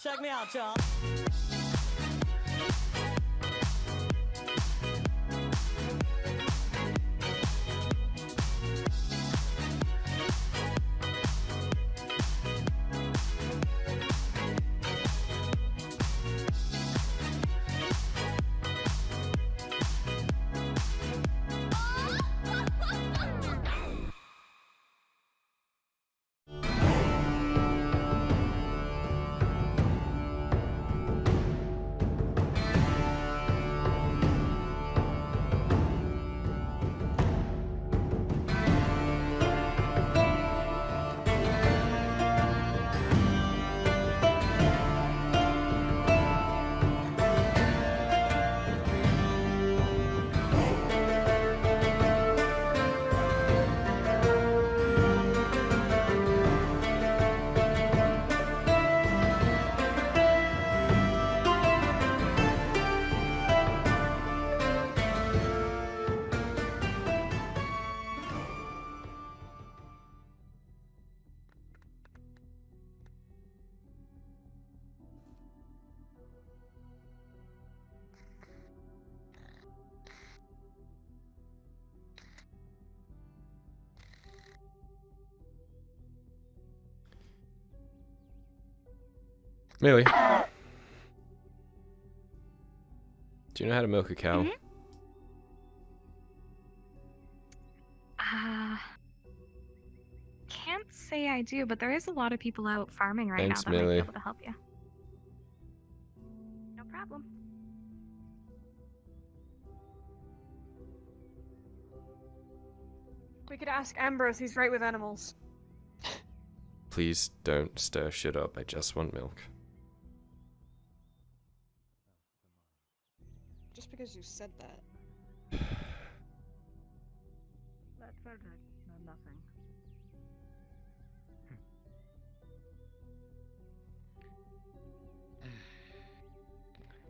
Check me out, y'all. Millie, do you know how to milk a cow? Can't say I do, but there is a lot of people out farming right Thanks, now that might Millie. be able to help you. No problem. We could ask Ambrose, he's right with animals. Please don't stir shit up. I just want milk. Just because you said that. That's nothing.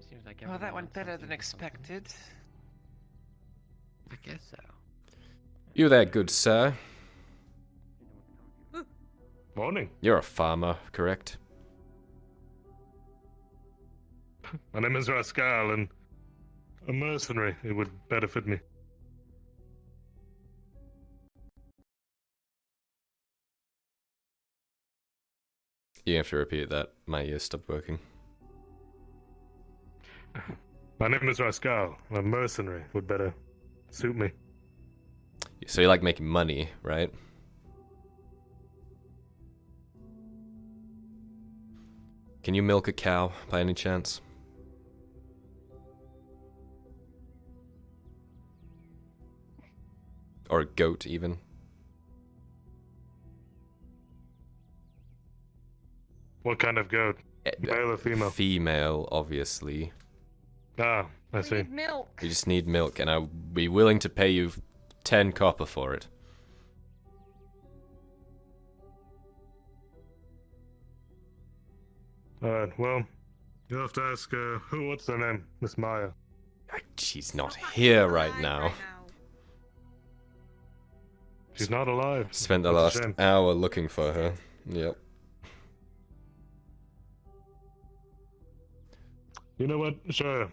Seems like Well, that everyone went wants better something than for something. expected. I guess so. You there, good sir? Morning. You're a farmer, correct? My name is Rascal, and a mercenary. It would benefit me. You have to repeat that. My ears stopped working. My name is Rascal. A mercenary would better suit me. So you like making money, right? Can you milk a cow, by any chance? Or a goat, even? What kind of goat? Male or female? Female, obviously. Ah, I We see. need milk. You just need milk, and I'll be willing to pay you 10 copper for it. Alright, well, you'll have to ask, what's their name? Miss Maya. She's not here right now. She's not alive. Spent the That's a last shame. hour looking for her. Yep. You know what? Sure.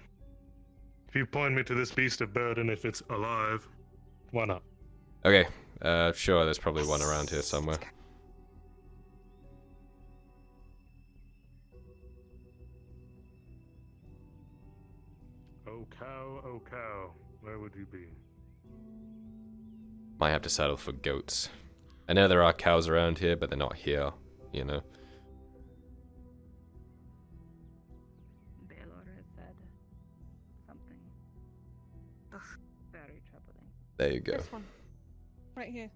If you point me to this beast of burden, if it's alive, why not? Okay, sure, there's probably one around here somewhere. Oh cow, where would you be? Might have to settle for goats. I know there are cows around here, but they're not here, you know? Baylor has said something very troubling. There you go. This one. Right here.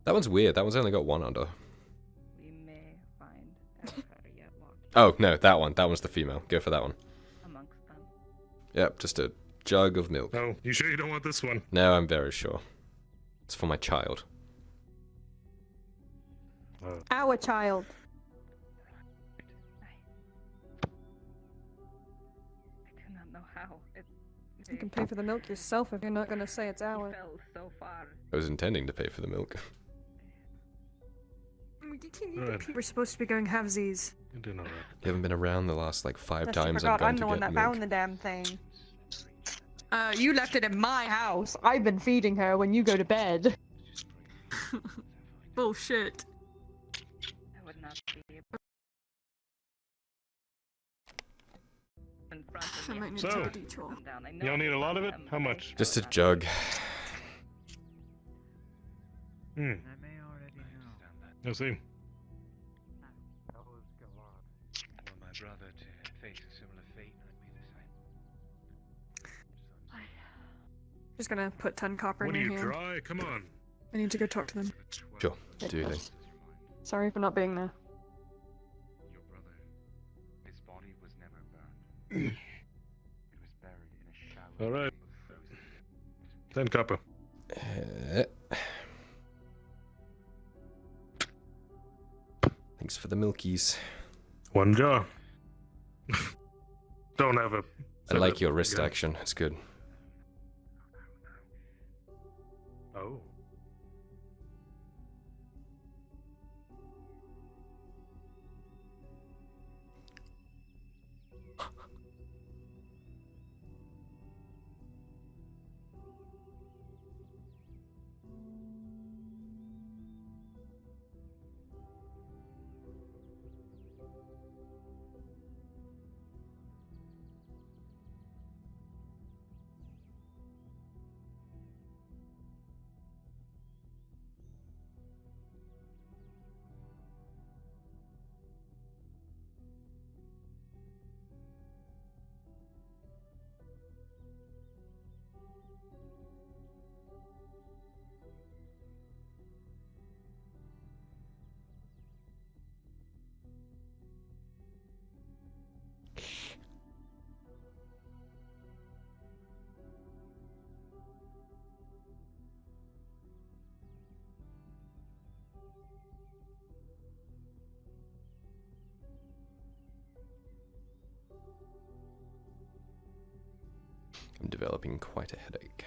That one's weird, that one's only got one under. We may find Erica yet walking Oh, no, that one. That one's the female. Go for that one. amongst them. Yep, just a jug of milk. Oh, you sure you don't want this one? No, I'm very sure. It's for my child. Our child. I do not know how. You can pay for the milk yourself if you're not gonna say it's He ours. fell so far. I was intending to pay for the milk. We Right. We're supposed to be going halvesies. You're doing alright. You haven't been around the last like 5 Yes, you times forgot I've gone I'm to the one get that milk. found the damn thing. You left it in my house. I've been feeding her when you go to bed. Bullshit. I would not be able in front of I me. might need So, to take a detour. Come down. I know Y'all I need a lot of it? found them, How but I much? still Just a not- jug. Hmm. I may already know. You'll see. Well, my brother to face a similar fate would be the same. Just gonna put 10 copper What in are your you, hand. dry? Come on. I need to go talk to them. Sure, do you think? Sorry for not being there. Your brother, his body was never burned. It was buried in a shallow All right. grave of frozen. 10 copper. Thanks for the milkies. 1 jar. Don't have a. I like your wrist action. It's good. Oh. I'm developing quite a headache.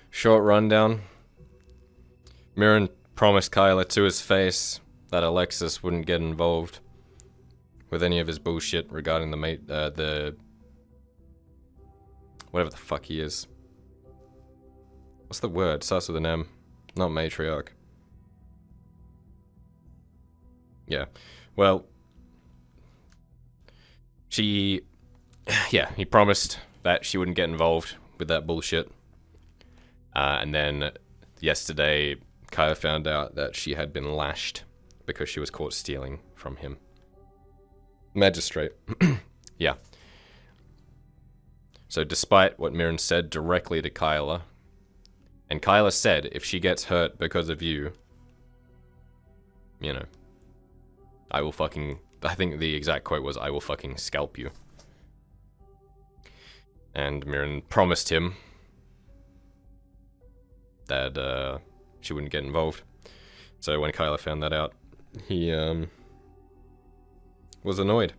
Short rundown. Mirren promised Kyler to his face that Alexis wouldn't get involved with any of his bullshit regarding the whatever the fuck he is. What's the word? Starts with an M. Not matriarch. Yeah. Well, he promised that she wouldn't get involved with that bullshit. And then yesterday, Kyler found out that she had been lashed because she was caught stealing from him. Magistrate. Yeah. So despite what Mirren said directly to Kyler, and Kyler said if she gets hurt because of you, you know, I think the exact quote was, I will fucking scalp you. And Mirren promised him that she wouldn't get involved. So when Kyler found that out, he was annoyed.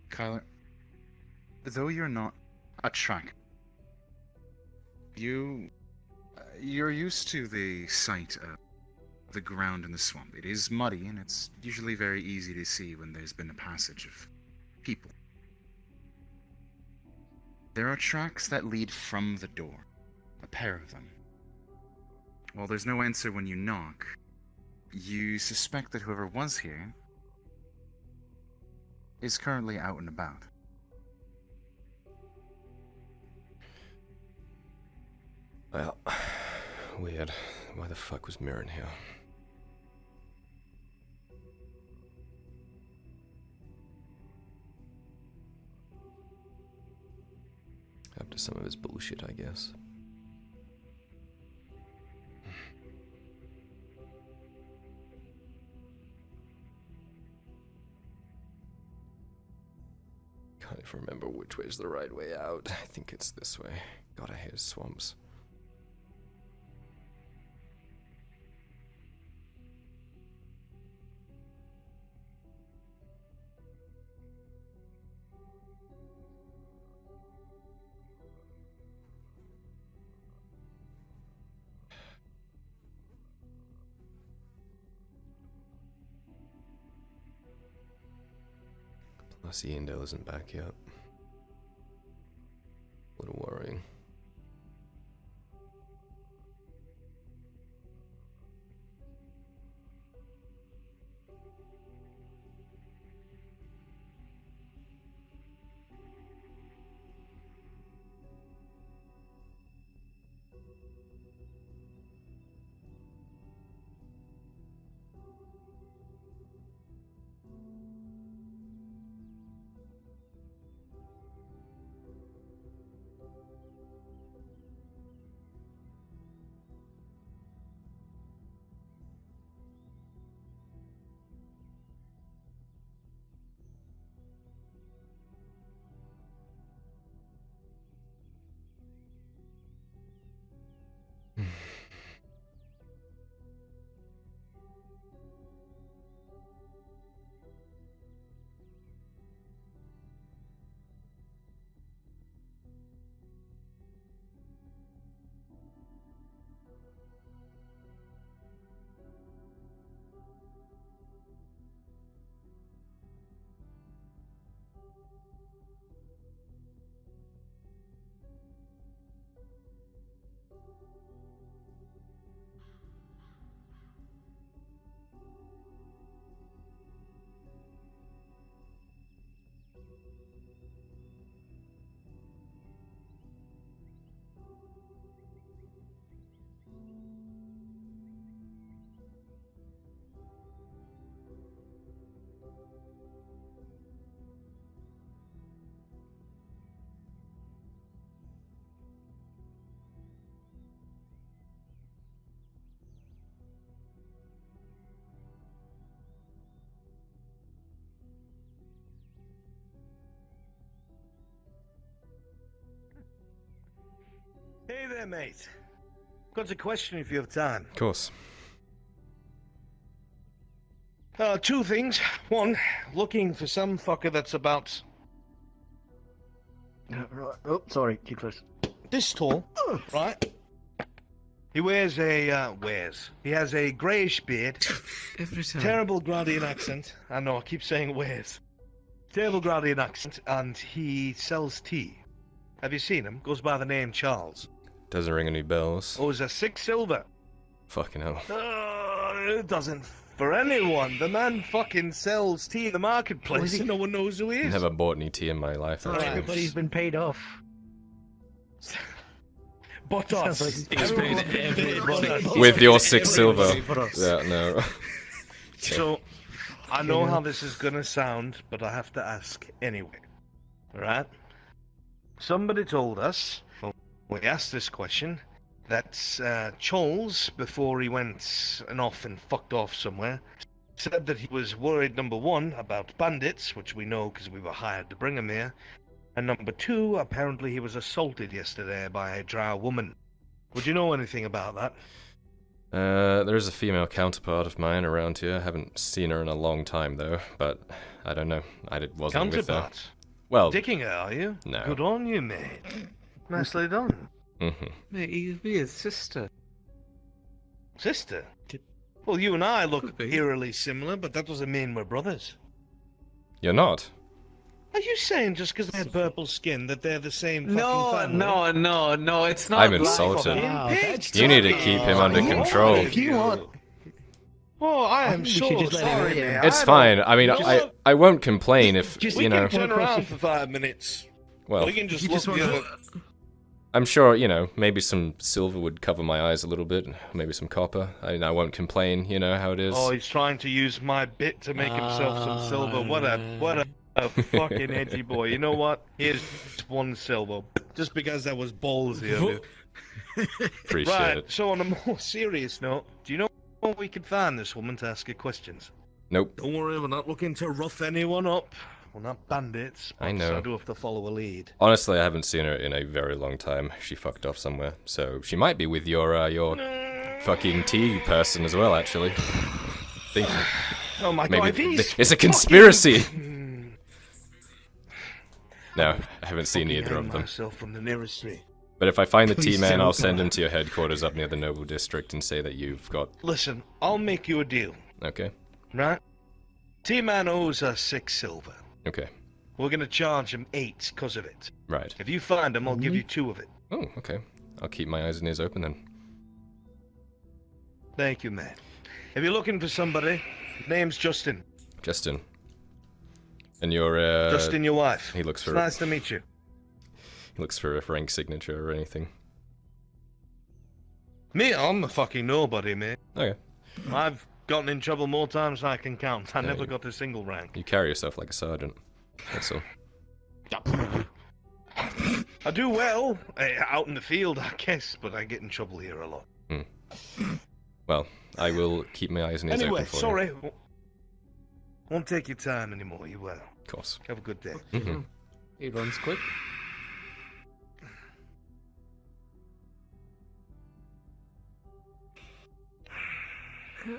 Kyler, though you're not a track, you're used to the sight of the ground in the swamp. It is muddy, and it's usually very easy to see when there's been a passage of people. There are tracks that lead from the door, a pair of them. While there's no answer when you knock, you suspect that whoever was here is currently out and about. Well, weird. Why the fuck was Mirren here? After some of his bullshit, I guess. Can't even remember which way's the right way out. I think it's this way. God, I hate swamps. I see Indale isn't back yet. A little worrying. Hey there, mate. Got a question if you have time. Of course. Two things. One, looking for some fucker that's about Right. Oh, sorry. Keep close. this tall, right? He wears a, He has a greyish beard, Every time. terrible Gradian accent. I know, I keep saying wears. Terrible Gradian accent, and he sells tea. Have you seen him? Goes by the name Charles. Doesn't ring any bells. Owes us 6 silver. Fucking hell. It doesn't for anyone. The man fucking sells tea in the marketplace, he- and no one knows who he is. Never bought any tea in my life, Alright, actually. Everybody's been paid off. But Sounds us. like he's paid everybody. With your 6 silver. But us. Yeah, no. So, I know how this is gonna sound, but I have to ask anyway. Alright? Somebody told us, well, we asked this question, that Charles, before he went and off and fucked off somewhere, said that he was worried, number one, about bandits, which we know because we were hired to bring him here, and number two, apparently he was assaulted yesterday by a Drow woman. Would you know anything about that? There's a female counterpart of mine around here. Haven't seen her in a long time, though, but I don't know. Wasn't with her. Counterpart? Well, Dicking her, are you? No. Good on you, mate. Nicely done. Mate, he'd be his sister. Sister? Well, you and I look Could be. eerily similar, but that doesn't mean we're brothers. You're not. Are you saying just because they have purple skin that they're the same fucking No, family? no, it's not. I'm black. insulted. Wow, that's You need to tough. keep him under What control. are If you want- Oh, I I am think we so should just let him sorry, in. man. It's I fine. don't- I mean, Just- I won't complain if, Just- We you know, can turn Well, around if- for 5 minutes. well, we can just you look just the want other... I'm sure, you know, maybe some silver would cover my eyes a little bit, maybe some copper. I mean, I won't complain, you know how it is. Oh, he's trying to use my bit to make himself some silver. What a fucking edgy boy. You know what? Here's 1 silver. Just because that was ballsy of you. Appreciate Right, it. so on a more serious note, do you know where we could find this woman to ask her questions? Nope. Don't worry, we're not looking to rough anyone up. We're not bandits. I but know. I do have to follow a lead. Honestly, I haven't seen her in a very long time. She fucked off somewhere. So she might be with your fucking tea person as well, actually. Think Oh my maybe god, these it's a fucking- conspiracy. No, I haven't seen Fucking either hang of them. myself from the nearest tree. But if I find the Please T-Man, I'll don't. send him to your headquarters up near the Noble District and say that you've got... Listen, I'll make you a deal, Okay, right? T-Man owes us 6 silver. okay. we're gonna charge him 8 because of it. Right. If you find him, I'll give you 2 of it. Oh, okay. I'll keep my eyes and ears open then. Thank you, man. If you're looking for somebody, name's Justin. Justin. And you're, Justin, your wife. He looks It's for... nice to meet you. He looks for a rank signature or anything. Me, I'm a fucking nobody, man. Okay. I've gotten in trouble more times than I can count. I Yeah, never you- got a single rank. You carry yourself like a sergeant. That's all. I do well out in the field, I guess, but I get in trouble here a lot. Well, I will keep my eyes and ears Anyway, open for sorry. you. Won't take your time anymore, you will. Of course. Have a good day. Mm-hmm. He runs quick. You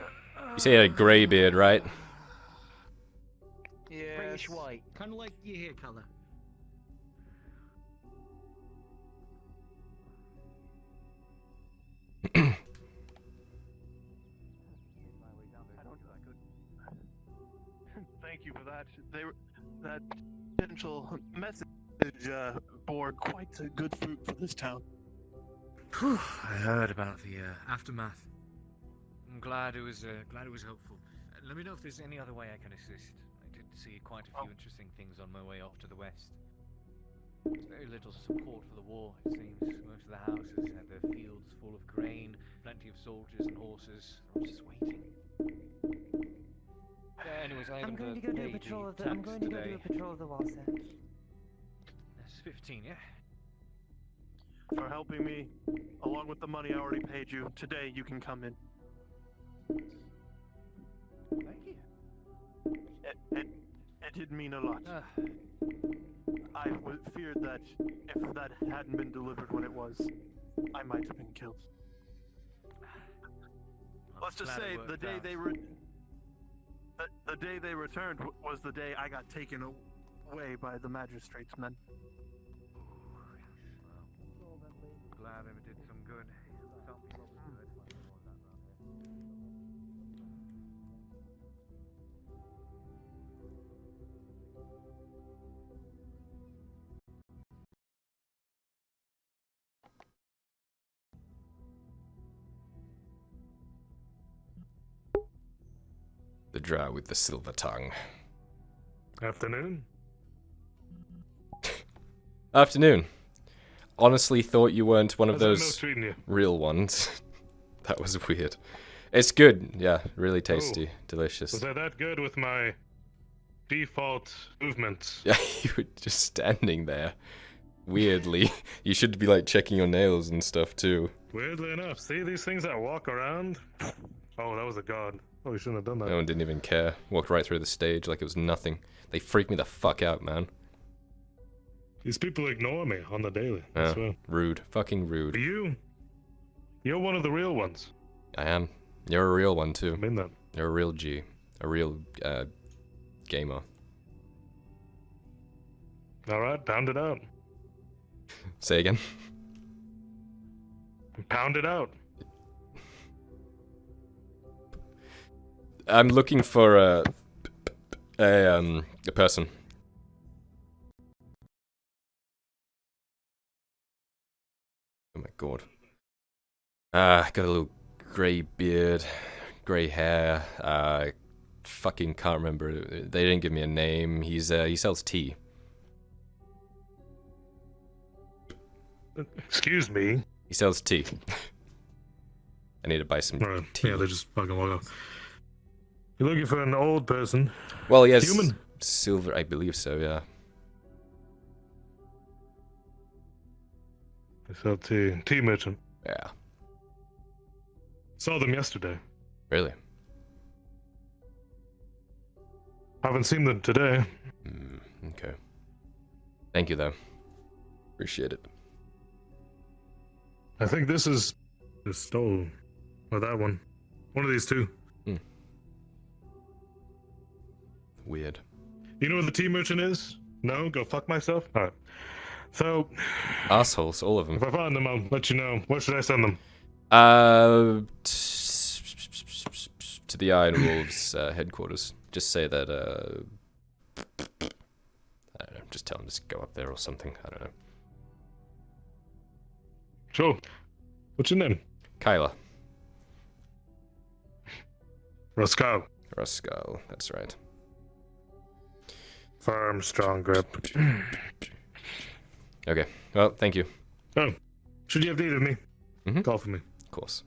say he had a grey beard, right? Greyish white, kind of like your hair color. Thank you for that. That potential message bore quite a good fruit for this town. Whew, I heard about the aftermath. I'm glad it was helpful. Let me know if there's any other way I can assist. I did see quite a few interesting things on my way off to the west. There's very little support for the war, it seems. Most of the houses had their fields full of grain, plenty of soldiers and horses. I was just waiting. Anyways, I I'm going to go do a patrol of the. I'm going to go do a patrol of the wall, sir. That's 15, yeah. For helping me, along with the money I already paid you, today you can come in. Thank you. It did mean a lot. I feared that if that hadn't been delivered when it was, I might have been killed. Let's just say the day the day they returned was the day I got taken away by the magistrate's men. Well, glad I did some good. Felt me what was good when it was that around here. The drow with the silver tongue. Afternoon. Afternoon. Honestly thought you weren't one of How's that those milk treating you? real ones. That was weird. It's good. Yeah, really tasty. Oh. Delicious. Was I that good with my default movements? Yeah, you were just standing there. Weirdly. You should be like checking your nails and stuff too. Weirdly enough, see these things that walk around? Oh, that was a god. Oh, we shouldn't have done that. No one didn't even care. Walked right through the stage like it was nothing. They freaked me the fuck out, man. These people ignore me on the daily. I Yeah, swear. rude. Fucking rude. You're one of the real ones. I am. You're a real one I too. mean that. You're a real G. A real, gamer. Alright, pound it out. Say again? Pound it out. I'm looking for a person. Oh my god. Got a little grey beard, grey hair. Fucking can't remember. They didn't give me a name. He sells tea. Excuse me. He sells tea. I need to buy some Right. tea. Yeah, they just fucking log off. You're looking for an old person. Well, he has Human? silver, I believe so, yeah. They sell tea. Tea merchant. Yeah. Saw them yesterday. Really? Haven't seen them today. Okay. Thank you, though. Appreciate it. I think this is the stole. Or that one. One of these two. Weird. You know where the tea merchant is? No? Go fuck myself? Alright. So, Assholes, all of them. if I find them, I'll let you know. Where should I send them? To the Iron Wolves headquarters. Just say that, I don't just tell him to go up there or something. I don't know. So, what's your name? Kyler. Roscoe. Roscoe, that's right. Firm, strong grip. Okay, well, thank you. Oh, should you have need of me, call for me. Of course.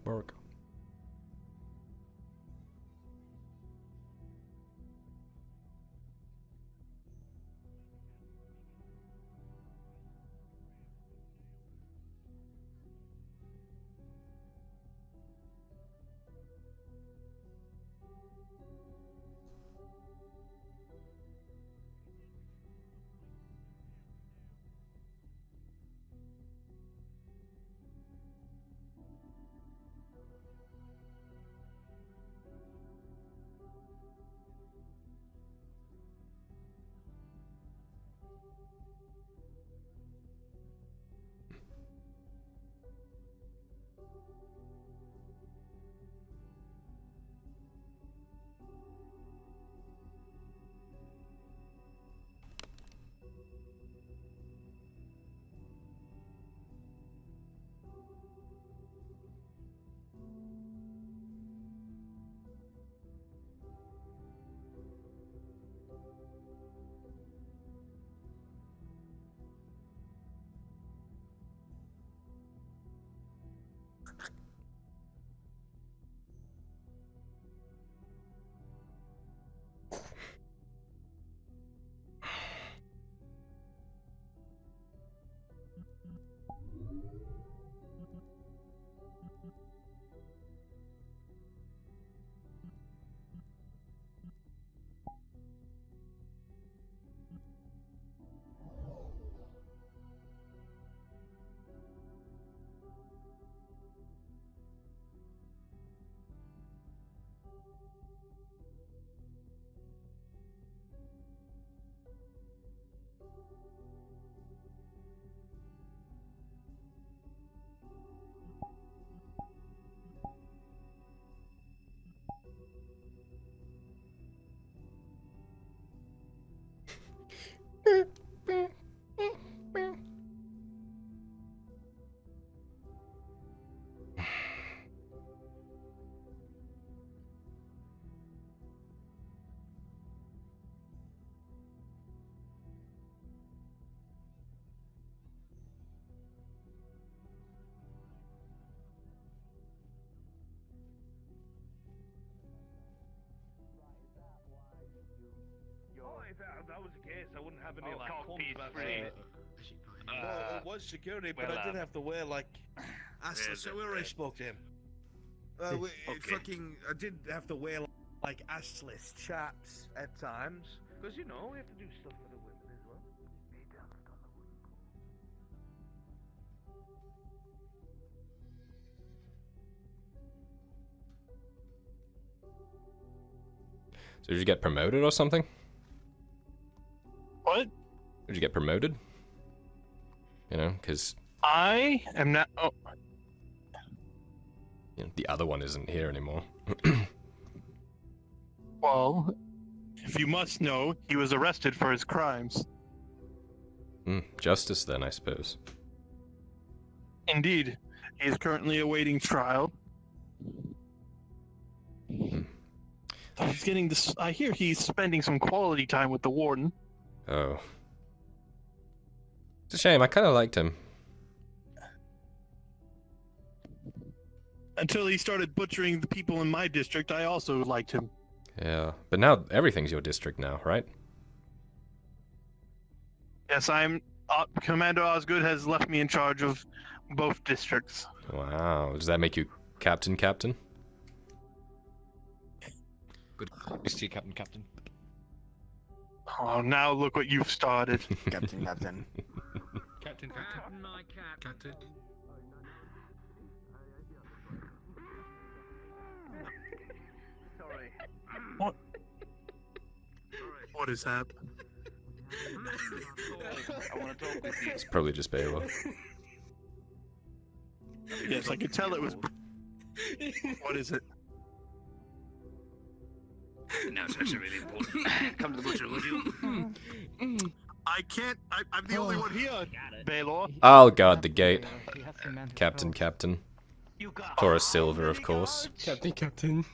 Work. If that was the case, I wouldn't have any like No, it was security, but I did have to wear like assless. So we already spoke to him. I did have to wear like assless chaps at times because you know we have to do stuff for the women as well. So did you get promoted or something? What? Did you get promoted? You know, because I am not. Oh. You know, the other one isn't here anymore. Well, if you must know, he was arrested for his crimes. Justice then, I suppose. Indeed. He is currently awaiting trial. He's getting this. I hear he's spending some quality time with the warden. Oh. It's a shame, I kind of liked him. Until he started butchering the people in my district, I also liked him. Yeah, but now everything's your district now, right? Yes, Commander Osgood has left me in charge of both districts. Wow. Does that make you captain? Good. See you, Captain. Oh, now look what you've started. Captain. Captain, my Captain. Sorry. What? What is happening? I want to talk with you. It's probably just Baylor. Yes, I could tell it was. What is it? Now it's actually really important. Come to the butcher, would you? I can't. I'm the only one here. Baylor. I'll guard the gate. Captain. For a silver, of course. Captain.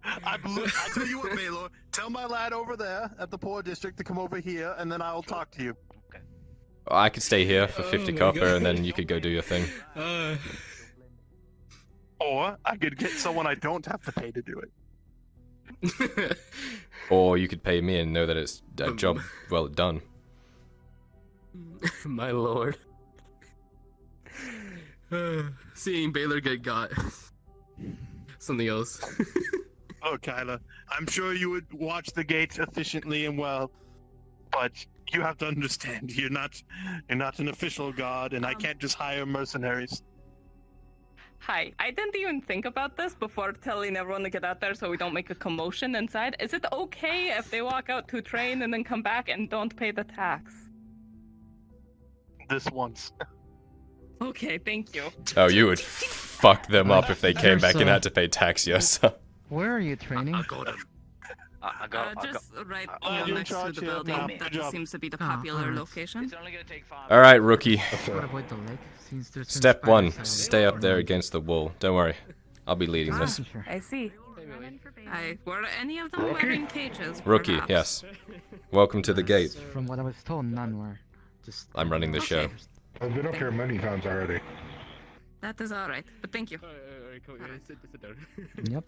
I tell you what, Baylor. Tell my lad over there at the poor district to come over here, and then I'll talk to you. I could stay here for 50 copper, and then you could go do your thing. Or I could get someone I don't have to pay to do it. Or you could pay me and know that it's a job well done. My lord. Seeing Baylor get got. Something else. Oh, Kyler, I'm sure you would watch the gates efficiently and well, but you have to understand, you're not an official god, and I can't just hire mercenaries. Hi, I didn't even think about this before telling everyone to get out there so we don't make a commotion inside. Is it okay if they walk out to train and then come back and don't pay the tax? This once. Okay, thank you. Oh, you would fuck them up if they came back and had to pay tax yourself. Where are you training? I got him. Just right you're next to the building. That seems to be the popular location. It's only gonna take 5. All right, rookie. What avoid the lake? Since there's some Step 1, spiders stay up there against the wall. Don't worry. I'll be leading this. Sure. I see. Were any of them wearing cages? Rookie, perhaps? yes. Welcome to the gate. From what I was told, none were. Just. I'm running the show. I've been up here many times already. That is alright, but thank you. Yep.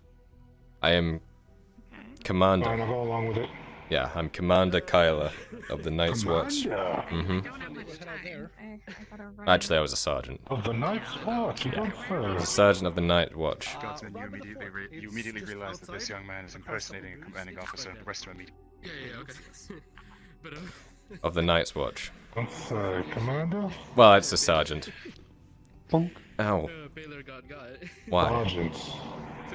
I am Fine, Commander. I'll go along with it. Yeah, I'm Commander Kyler of the Night's Watch. Mm-hmm. Actually, I was a sergeant. Of the Night's Watch, you got I was a first. sergeant of the Night Watch. Guardsman, you immediately realize that this young man is impersonating a commanding officer. The rest of him Okay. Of the Night's Watch. That's Commander? Well, it's a sergeant. Ow. Baylor got. Why? Sergeant.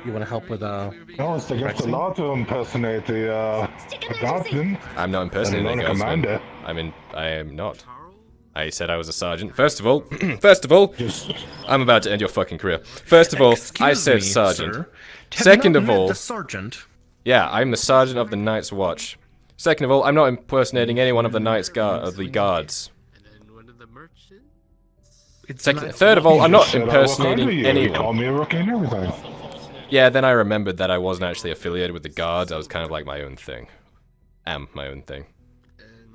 You want to help with No, it's against the law to impersonate the guardsman. I'm not impersonating And a you're not a guardsman. commander. I am not. I said I was a sergeant. First of all, I'm about to end your fucking career. First of all, I said sergeant. Second of all, the sergeant. yeah, I'm the sergeant of the Night's Watch. Second of all, I'm not impersonating any one of the guards. Third of all, I'm not impersonating anyone. Call me a rookie and everything. Yeah, then I remembered that I wasn't actually affiliated with the guards. I was kind of like my own thing. Am my own thing.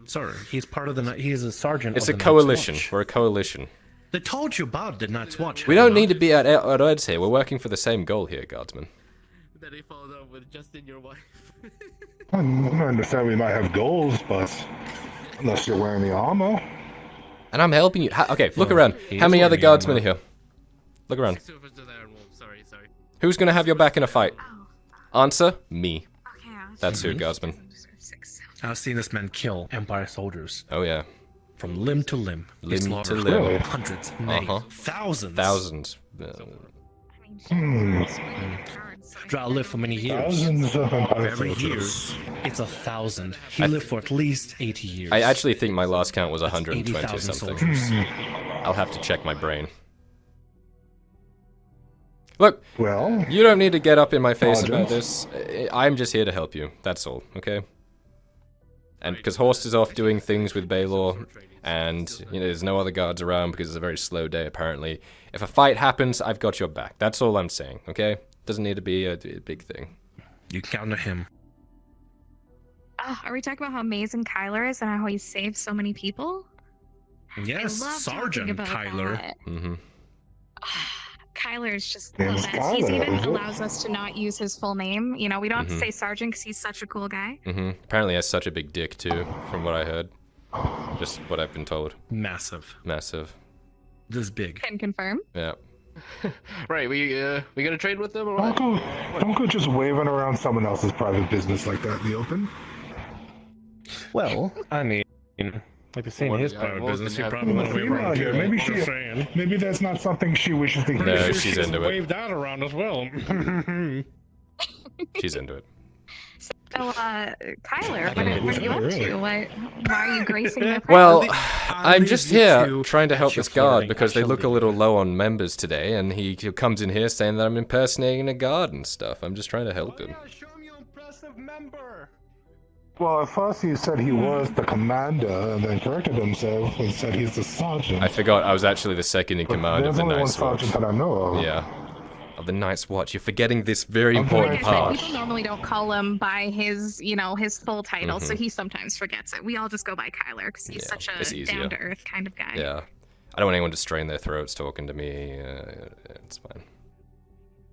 Sir, he's part of the. He is a sergeant. It's of a the coalition. Night's Watch. We're a coalition. They told you about the Night's Watch. We don't need to be at odds here. We're working for the same goal here, guardsman. Then he followed up with Justin, your wife. I understand we might have goals, but unless you're wearing the armor. And I'm helping you. Okay, look around. he How is many other wearing guardsmen are armor. here? Look around. Sorry. Who's gonna have your back in a fight? Answer: me. That's who, guardsman. I've seen this man kill Empire soldiers Oh yeah. from limb to limb. He Limb to slaughtered limb. hundreds, nay, Uh-huh. thousands. Thousands. Drow lived for many years. Thousands of Empire Every year, soldiers. it's 1,000. He lived for at least 80 years. I actually think my last count was That's 120 or 80,000 something. soldiers. I'll have to check my brain. Look, Well, you don't need to get up in my face about Sergeant. this. I'm just here to help you. That's all, okay? And because Horst is off doing things with Baylor, and there's no other guards around because it's a very slow day apparently. If a fight happens, I've got your back. That's all I'm saying, okay? Doesn't need to be a big thing. You can count on him. Oh, are we talking about how amazing Kyler is and how he saved so many people? Yes, I love Sergeant talking about Kyler. that. Mm-hmm. Kyler is just the Name's best. He's Kyler, even is it? allows us to not use his full name. We don't have to Mhm. say Sergeant because he's such a cool guy. Mm-hmm. Apparently he has such a big dick too, from what I heard. Just what I've been told. Massive. Massive. This big. Can confirm. Yeah. Right, we gonna trade with them or what? Don't go just waving around someone else's private business like that in the open. Well, I mean, like I say, in his private business, you probably want to wave around too. Maybe that's not something she wishes to hear. No, she's into it. Waved that around as well. She's into it. So, Kyler, what are you up to? Why are you gracing their presence? Well, I'm just here trying to help this guard because they look a little low on members today, and he comes in here saying that I'm impersonating a guard and stuff. I'm just trying to help him. Well, at first he said he was the commander, and then corrected himself and said he's the sergeant. I forgot I was actually the second in command of the Night's Watch. There's only one sergeant that I know of. Yeah. Of the Night's Watch. You're forgetting this very important part. People normally don't call him by his, his full title, so he sometimes forgets it. We all just go by Kyler because he's such a down-to-earth kind of guy. Yeah. I don't want anyone to strain their throats talking to me. It's fine.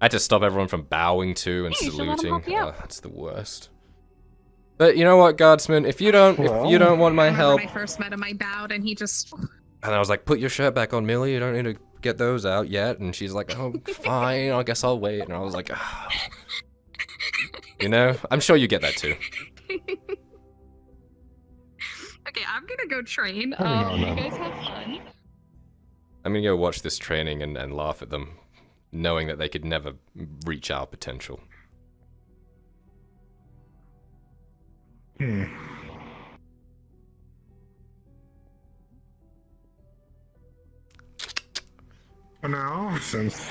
I had to stop everyone from bowing to and saluting. That's the worst. But you know what, guardsman? If you don't want my help. When I first met him, I bowed, and he just. And I was like, "Put your shirt back on, Millie. You don't need to get those out yet." And she's like, "Oh, fine. I guess I'll wait." And I was like, "Ah." I'm sure you get that too. Okay, I'm gonna go train. You guys have fun. I'm gonna go watch this training and laugh at them, knowing that they could never reach our potential. For now, since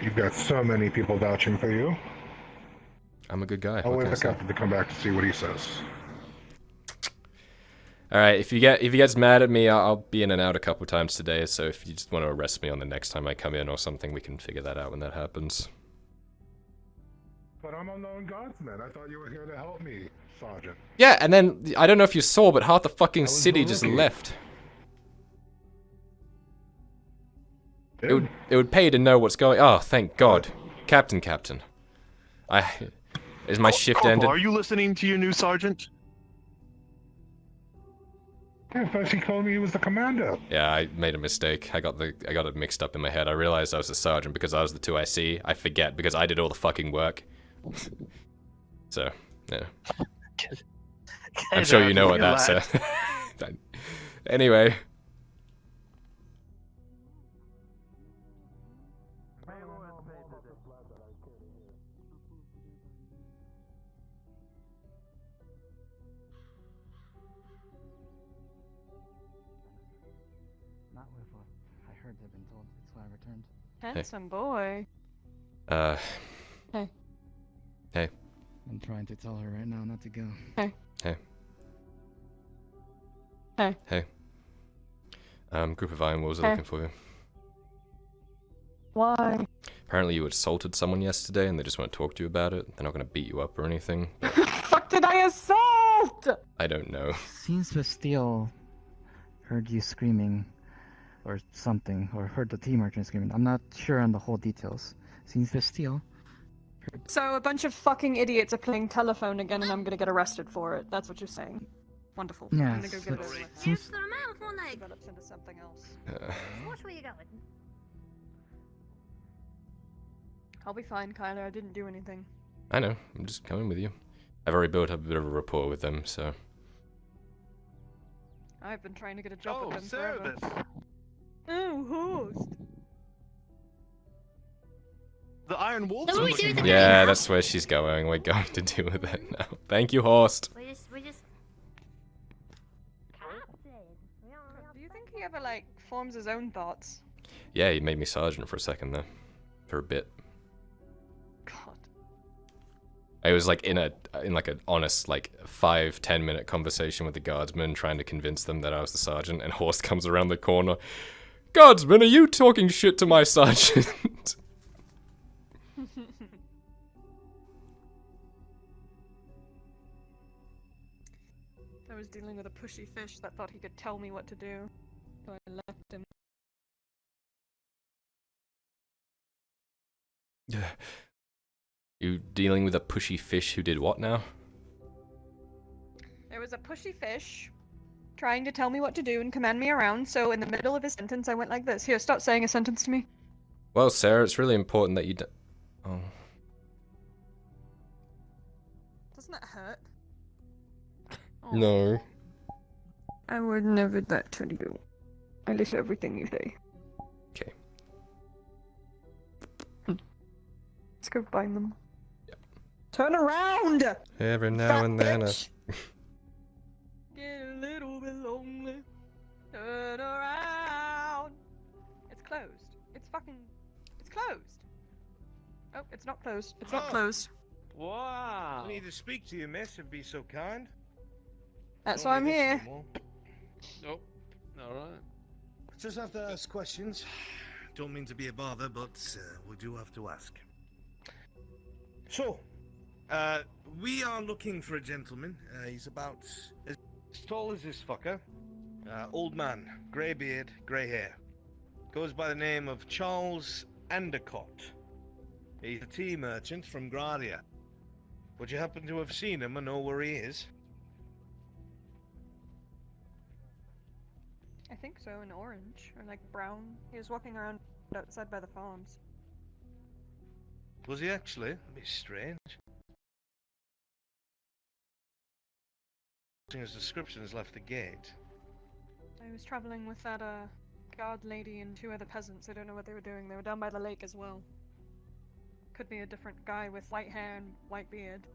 you've got so many people vouching for you, I'm a good guy. I'll wait for Captain to come back to see what he says. All right, if he gets mad at me, I'll be in and out a couple times today. So if you just want to arrest me on the next time I come in or something, we can figure that out when that happens. But I'm a known guardsman. I thought you were here to help me, Sergeant. Yeah, and then I don't know if you saw, but half the fucking city just left. It would pay to know what's going. Oh, thank God, Captain. Is my shift ended? Are you listening to your new sergeant? Yeah, first he told me he was the commander. Yeah, I made a mistake. I got it mixed up in my head. I realized I was the sergeant because I was the 2IC. I forget because I did all the fucking work. So, yeah. I'm sure you know what that's. Anyway. Not with what I heard they've been told. That's why I returned. Handsome boy. Hey. Hey. I'm trying to tell her right now not to go. Hey. Hey. Hey. Hey. Group of Iron Wolves are looking for you. Why? Apparently you assaulted someone yesterday and they just want to talk to you about it. They're not going to beat you up or anything. Fuck did I assault? I don't know. Seems Bastille heard you screaming or something, or heard the team merchant screaming. I'm not sure on the whole details. Seems Bastille. So a bunch of fucking idiots are playing telephone again and I'm gonna get arrested for it. That's what you're saying. Wonderful. Yeah, I'm gonna go get it over with. seems... Develops into something else. I'll be fine, Kyler. I didn't do anything. I know. I'm just coming with you. I've already built up a bit of a rapport with them, so... I've been trying to get a job with them forever. Oh, host. The Iron Wolves are looking for you. Yeah, that's where she's going. We're going to deal with that now. Thank you, Horst. We're just... Do you think he ever, forms his own thoughts? Yeah, he made me sergeant for a second there. For a bit. God. I was in an honest 5-10 minute conversation with the guardsmen trying to convince them that I was the sergeant, and Horst comes around the corner. Guardsmen, are you talking shit to my sergeant? I was dealing with a pushy fish that thought he could tell me what to do, so I left him. You dealing with a pushy fish who did what now? There was a pushy fish trying to tell me what to do and command me around, so in the middle of his sentence I went like this. Here, stop saying a sentence to me. Well, Sarah, it's really important that you Oh. Doesn't that hurt? No. I would never that to you. I listen to everything you say. Okay. Let's go find them. Yep. Turn around! Every now and then. Get a little bit lonely. Turn around. It's closed. It's closed. Oh, it's not closed. It's not closed. Wow. I need to speak to you, miss, if be so kind. That's why I'm here. Nope. Alright. Just have to ask questions. Don't mean to be a bother, but we do have to ask. So, we are looking for a gentleman. He's about as tall as this fucker. Old man, grey beard, grey hair. Goes by the name of Charles Endicott. He's a tea merchant from Gradia. Would you happen to have seen him and know where he is? I think so, in orange, or like brown. He was walking around outside by the farms. Was he actually? That'd be strange. His description has left the gate. I was traveling with that guard lady and 2 other peasants. I don't know what they were doing. They were down by the lake as well. Could be a different guy with white hair and white beard.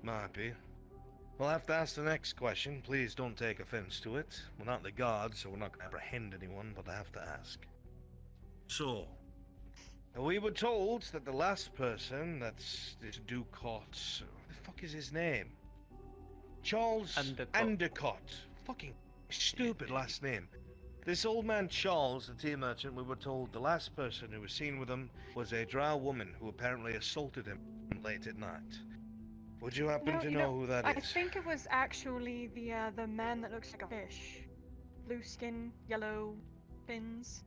Might be. We'll have to ask the next question. Please don't take offense to it. We're not the guards, so we're not going to apprehend anyone, but I have to ask. So, we were told that the last person, that's this Ducott, what the fuck is his name? Charles Endicott. Fucking stupid last name. This old man Charles, the tea merchant, we were told the last person who was seen with him was a Drow woman who apparently assaulted him late at night. Would you happen to know who that is? I think it was actually the man that looks like a fish. Blue skin, yellow fins.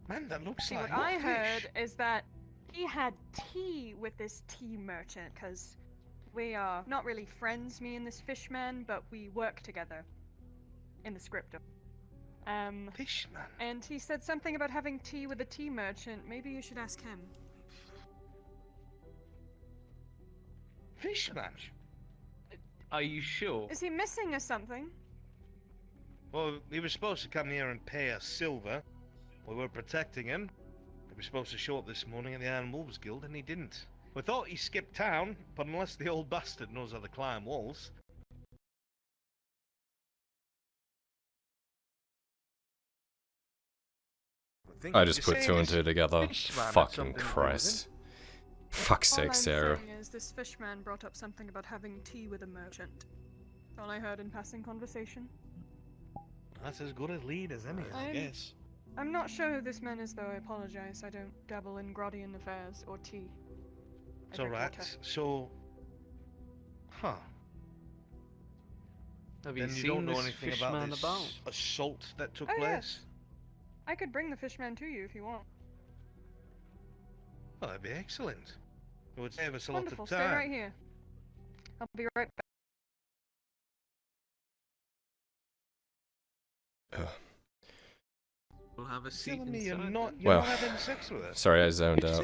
Man, that looks See, like what I fish. heard is that he had tea with this tea merchant, because we are not really friends, me and this fishman, but we work together in the script. Fishman? And he said something about having tea with a tea merchant. Maybe you should ask him. Fishman? Are you sure? Is he missing or something? Well, he was supposed to come here and pay us silver. We were protecting him. He was supposed to show up this morning at the Iron Wolves Guild, and he didn't. We thought he skipped town, but unless the old bastard knows how to climb walls... I just put 2 and 2 together. Fucking Christ. Fuck's sake, Sarah. All I'm saying is this fishman brought up something about having tea with a merchant. All I heard in passing conversation. That's as good a lead as any, I guess. I'm not sure who this man is, though. I apologize. I don't dabble in Grodian affairs or tea. It's alright. So... Huh. Have you then you seen don't know this anything fishman about this about? assault that took Oh, place? yes. I could bring the fishman to you if you want. Well, that'd be excellent. It would save us a Wonderful. lot of time. Stay right here. I'll be right back. We'll have a seat Telling me inside. you're not Well, having sex with her. Sorry, I zoned out.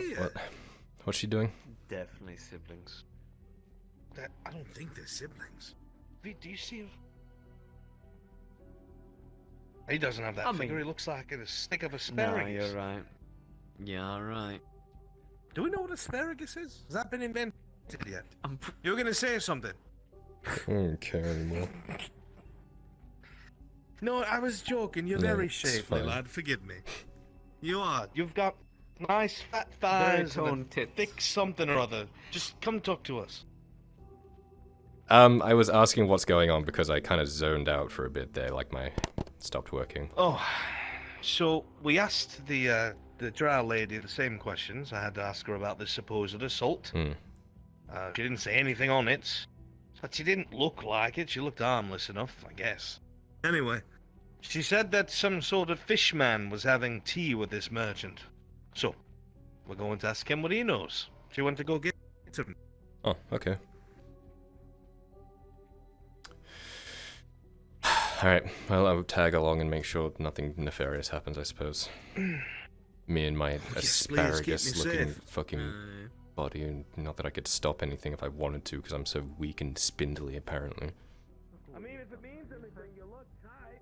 What's she doing? Definitely siblings. I don't think they're siblings. Do you see? He doesn't have that figure. He looks like a stick of asparagus. No, you're right. Yeah, right. Do we know what asparagus is? Has that been invented yet? You were going to say something. I don't care anymore. No, I was joking. You're very shapely, lad. Forgive me. You are. You've got nice fat thighs and a thick something or other. Just come talk to us. I was asking what's going on because I kind of zoned out for a bit there, like my stopped working. Oh, so we asked the Drow lady the same questions. I had to ask her about this supposed assault. She didn't say anything on it, but she didn't look like it. She looked harmless enough, I guess. Anyway, she said that some sort of fishman was having tea with this merchant. So, we're going to ask him what he knows. She went to go get him. Oh, okay. Alright, well, I'll tag along and make sure nothing nefarious happens, I suppose. Me and my asparagus-looking fucking body, and not that I could stop anything if I wanted to, because I'm so weak and spindly, apparently. I mean, if it means anything, you look tight.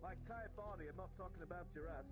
Like tight body, I'm not talking about your ass.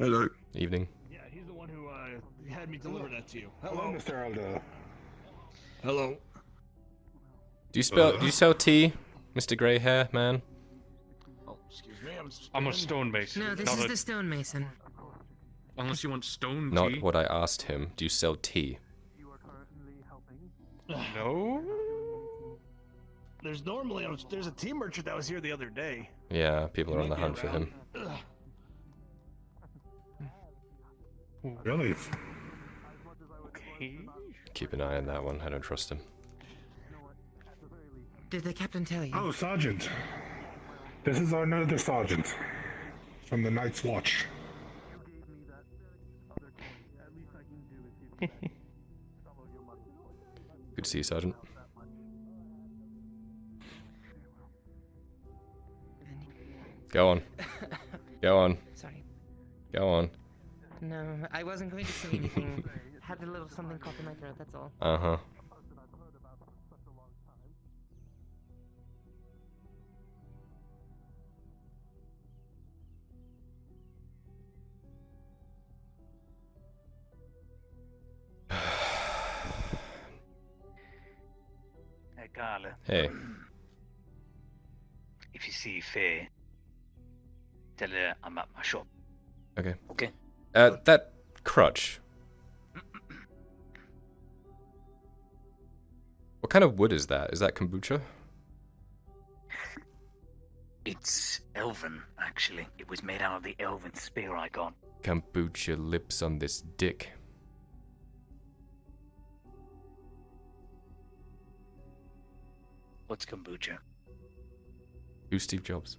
Hello. Evening. Yeah, he's the one who had me deliver that to you. Hello, Mr. Aldo. Hello. Do you sell tea, Mr. Grey Hair Man? Oh, excuse me, I'm a stonemason. No, this is the stonemason. Unless you want stone Not tea. what I asked him. Do you sell tea? No. There's a tea merchant that was here the other day. Yeah, people are on the hunt for him. Really? Okay. Keep an eye on that one. I don't trust him. Did the captain tell you? Oh, Sergeant. This is another sergeant from the Night's Watch. Good to see you, Sergeant. Go on. Go on. Sorry. Go on. No, I wasn't going to say anything. Had a little something caught in my throat, that's all. Uh-huh. Hey, Kyler. Hey. If you see Faye, tell her I'm at my shop. Okay. Okay. That crutch. What kind of wood is that? Is that kombucha? It's elven, actually. It was made out of the elven spear I got. Kombucha lips on this dick. What's kombucha? Who's Steve Jobs?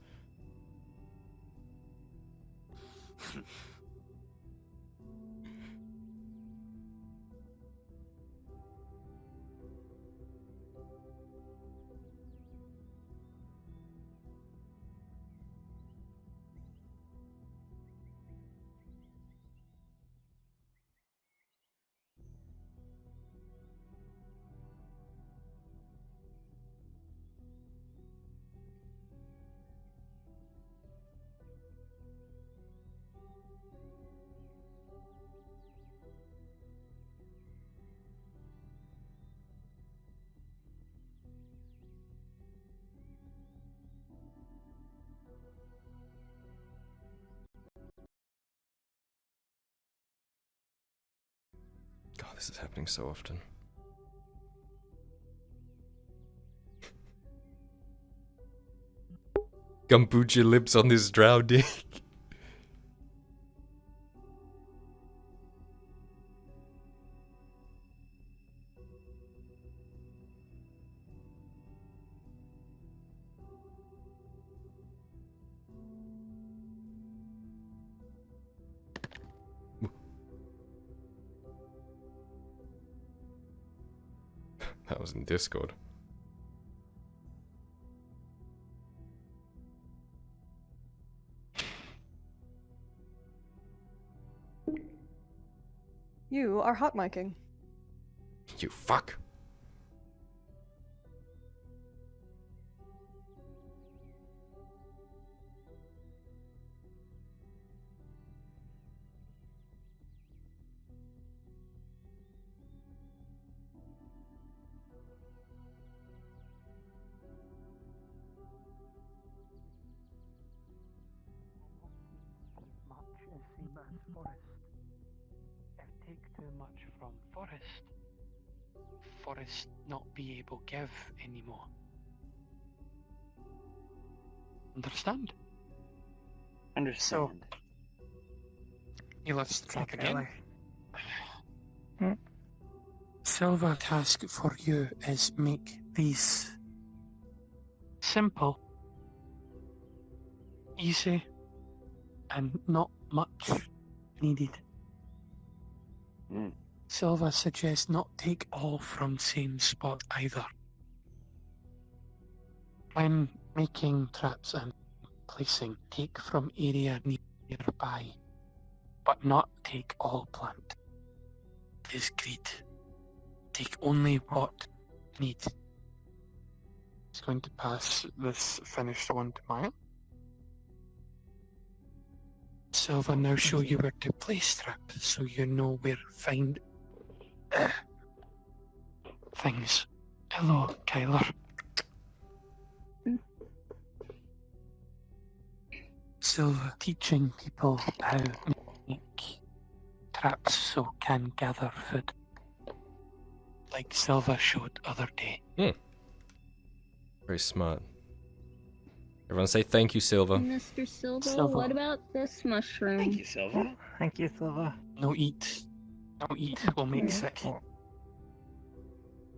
God, this is happening so often. Kombucha lips on this drow dick. That was in Discord. You are hot micing. You fuck. Much as Seaman's forest. If take too much from forest. forest not be able to give anymore. Understand? Understand. So, he lifts the trap again. Silver task for you is make these simple, easy, and not much needed. Silva suggests not take all from same spot either. When making traps and placing, take from area nearby, but not take all plant. Is greed. Take only what need. He's going to pass this finished one to Maya. Silva now show you where to place trap, so you know where to find things. Hello, Kyler. Silva teaching people how to make traps so can gather food. Like Silva showed other day. Very smart. Everyone say thank you, Silva. Mr. Silva, Silva. what about this mushroom? Thank you, Silva. Thank you, Silva. No eat. No eat will make sick.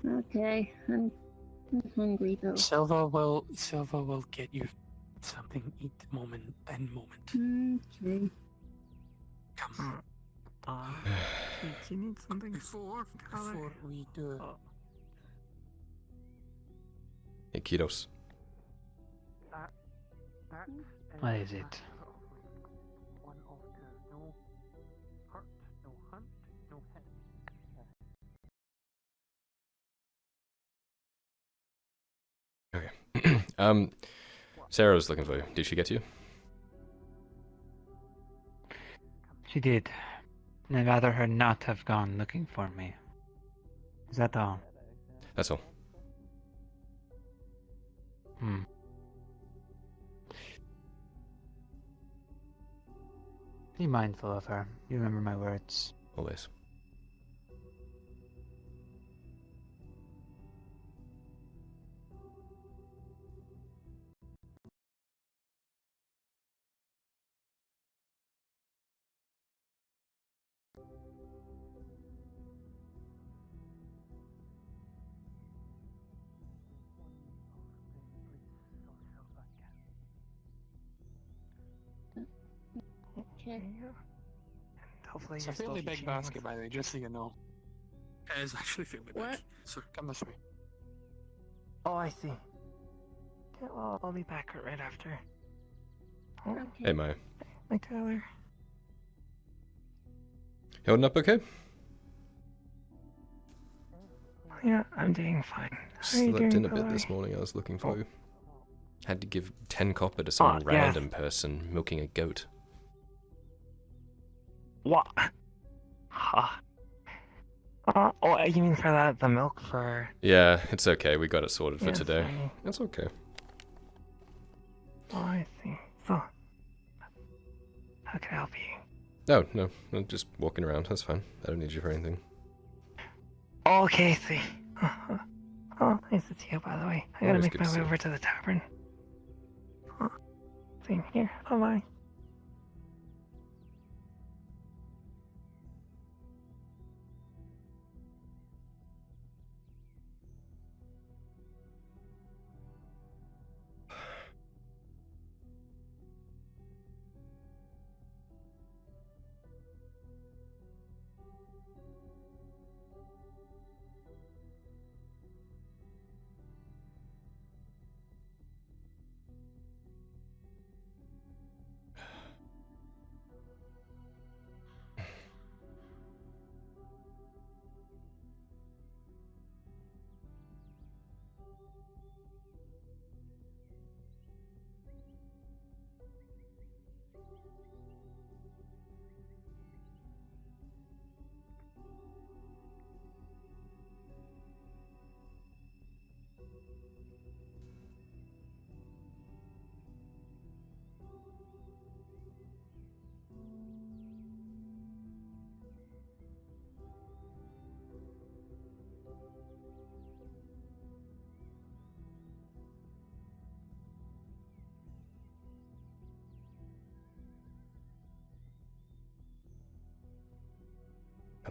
Okay, I'm hungry though. Silva will get you something to eat moment. Okay. Come. You need something Before we do it. Hey, kiddos. What is it? One of the no hurt, no hunt, no hit. Okay. Sarah was looking for you. Did she get to you? She did. And I'd rather her not have gone looking for me. Is that all? That's all. Be mindful of her. You remember my words. Always. Okay. Hopefully It's you're a fairly still big teaching basket, with- by the way, just so you know. It is actually fairly What? big. So come this way. Oh, I see. Yeah, well, I'll be back right after. Oh, Okay. Hey, Maya. my Tyler. Holding up okay? Yeah, I'm doing fine. How are you Slept doing, in a bit Tyler? this morning. I was looking for you. Had to give 10 copper to some yeah. random person milking a goat. What? Huh. Oh, you mean for the milk for... Yeah, it's okay. We got it sorted for Yeah, today. sorry. It's okay. Oh, I see. So, how can I help you? No, I'm just walking around. That's fine. I don't need you for anything. Oh, okay, I see. Oh, nice to see you, by the way. I gotta Always make good my to way see you. over to the tavern. Same here. Bye-bye.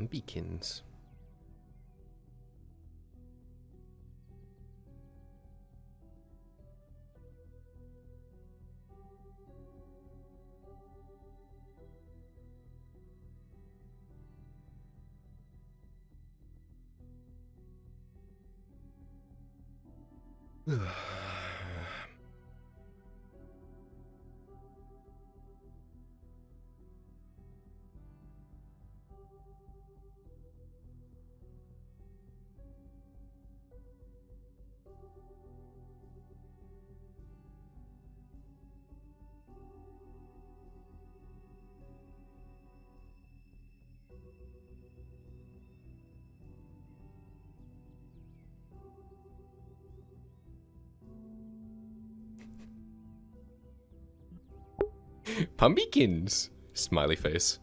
Pumpkins. Pumpkins! Smiley face.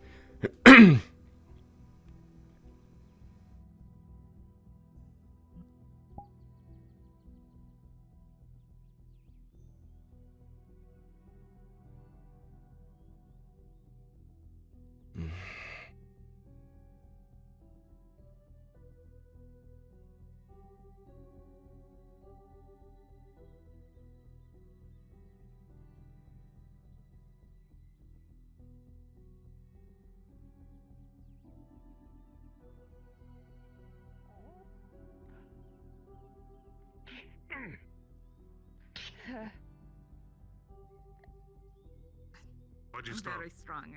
Why'd you stop? Very strong.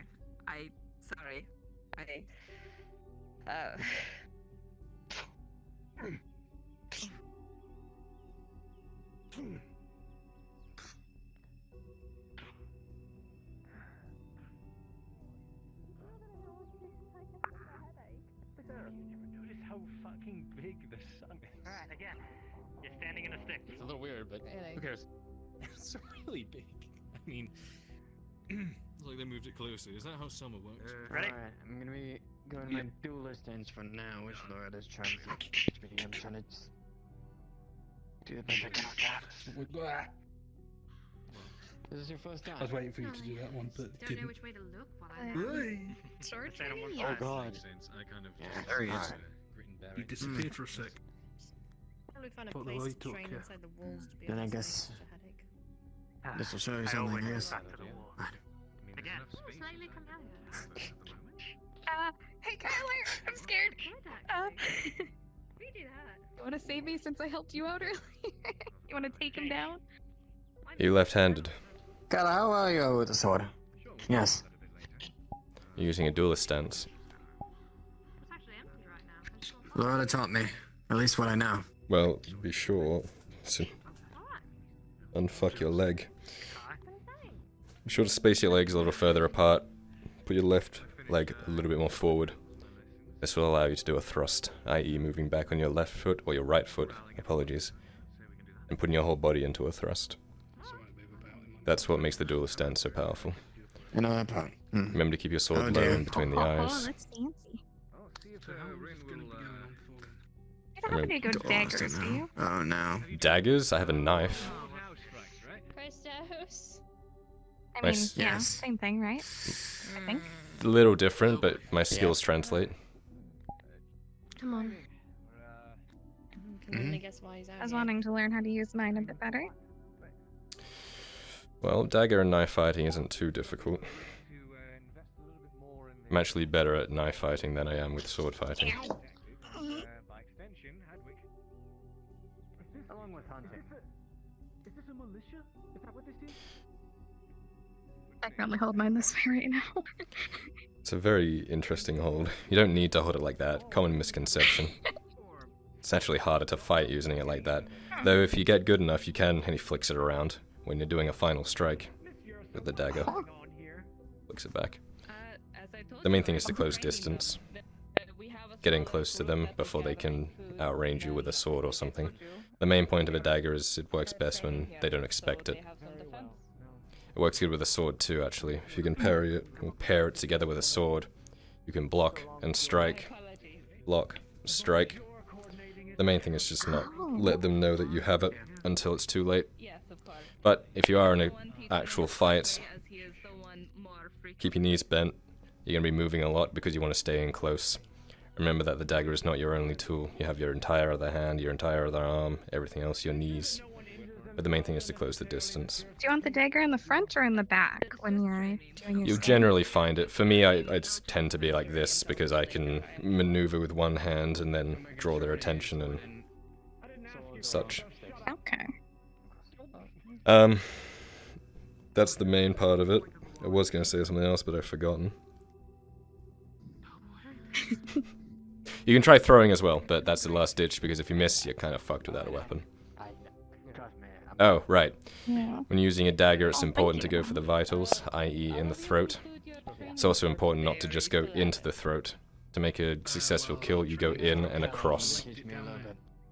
Sorry. Notice how fucking big the sun is. Alright, again. You're standing in a stick. It's a little weird, but who cares? It's really big. I mean, it's like they moved it closer. Is that how summer works? Ready? Alright, I'm gonna be going my duelist stance for now, which Laura is trying to I'm trying to just do the best I can with that. This is your first time. I was waiting for you to do that one, but Don't know didn't. which way to look while I'm sword training. Oh god. I kind of Yeah, there he is. You disappeared for a sec. Probably find a But the place way to took train you. inside the walls to be Then I honest, guess it's such a headache. this will show you I something, always I go guess. back to the wall. Again. Slightly come down. Hey Kyler, I'm scared. We do that. You want to save me since I helped you out earlier? You want to take him down? You left-handed. God, how are you with the sword? Yes. You're using a duelist stance. Laura taught me. At least what I know. Well, be sure to unfuck your leg. Be sure to space your legs a little further apart. Put your left leg a little bit more forward. This will allow you to do a thrust, i.e. moving back on your left foot or your right foot, apologies, and putting your whole body into a thrust. That's what makes the duelist stance so powerful. I know that part. Remember to keep your sword Oh, low dear. in between the Oh, eyes. that's fancy. You don't I have mean, any good daggers, do you? Oh no. Daggers? I have a knife. Christos. I My mean, s- yeah, Yes. same thing, right? I think. A little different, but my skills translate. Come on. Can only guess why he's out I was here. wanting to learn how to use mine a bit better. Well, dagger and knife fighting isn't too difficult. I'm actually better at knife fighting than I am with sword fighting. By extension, Hadwick. Along with hunting. Is this a militia? Is that what this is? I can only hold mine this way right now. It's a very interesting hold. You don't need to hold it like that. Common misconception. It's actually harder to fight using it like that. Though if you get good enough, you can, and he flicks it around when you're doing a final strike with the dagger. Flicks it back. The main thing is to close distance. Getting close to them before they can outrange you with a sword or something. The main point of a dagger is it works best when they don't expect it. It works good with a sword too, actually. If you can parry it, or pair it together with a sword, you can block and strike. Block, strike. The main thing is just not let them know that you have it until it's too late. But if you are in an actual fight, keep your knees bent. You're going to be moving a lot because you want to stay in close. Remember that the dagger is not your only tool. You have your entire other hand, your entire other arm, everything else, your knees. But the main thing is to close the distance. Do you want the dagger in the front or in the back when you're doing your You'll stab? generally find it. For me, I just tend to be like this because I can maneuver with one hand and then draw their attention and such. Okay. That's the main part of it. I was going to say something else, but I've forgotten. You can try throwing as well, but that's the last ditch because if you miss, you're kind of fucked without a weapon. Oh, right. Yeah. When using a dagger, it's important to go for the vitals, i.e. in the throat. It's also important not to just go into the throat. To make a successful kill, you go in and across.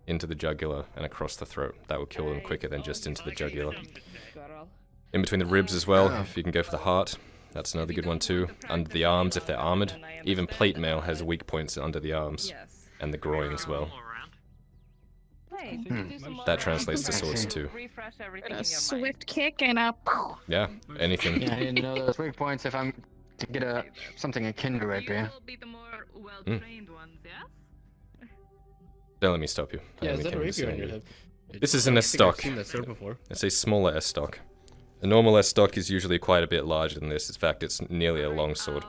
Into the jugular and across the throat. That will kill them quicker than just into the jugular. In between the ribs as well, if you can go for the heart. That's another good one too. Under the arms, if they're armored. Even plate mail has weak points under the arms. And the groin as well. That translates to swords too. A swift kick and a... Yeah, anything. Yeah, I didn't know those weak points if I'm to get something akin to rapier. Don't let me stop you. Yeah, is that a rapier on your head? This is an S-stock. I've seen that sword before. It's a smaller S-stock. A normal S-stock is usually quite a bit larger than this. In fact, it's nearly a longsword.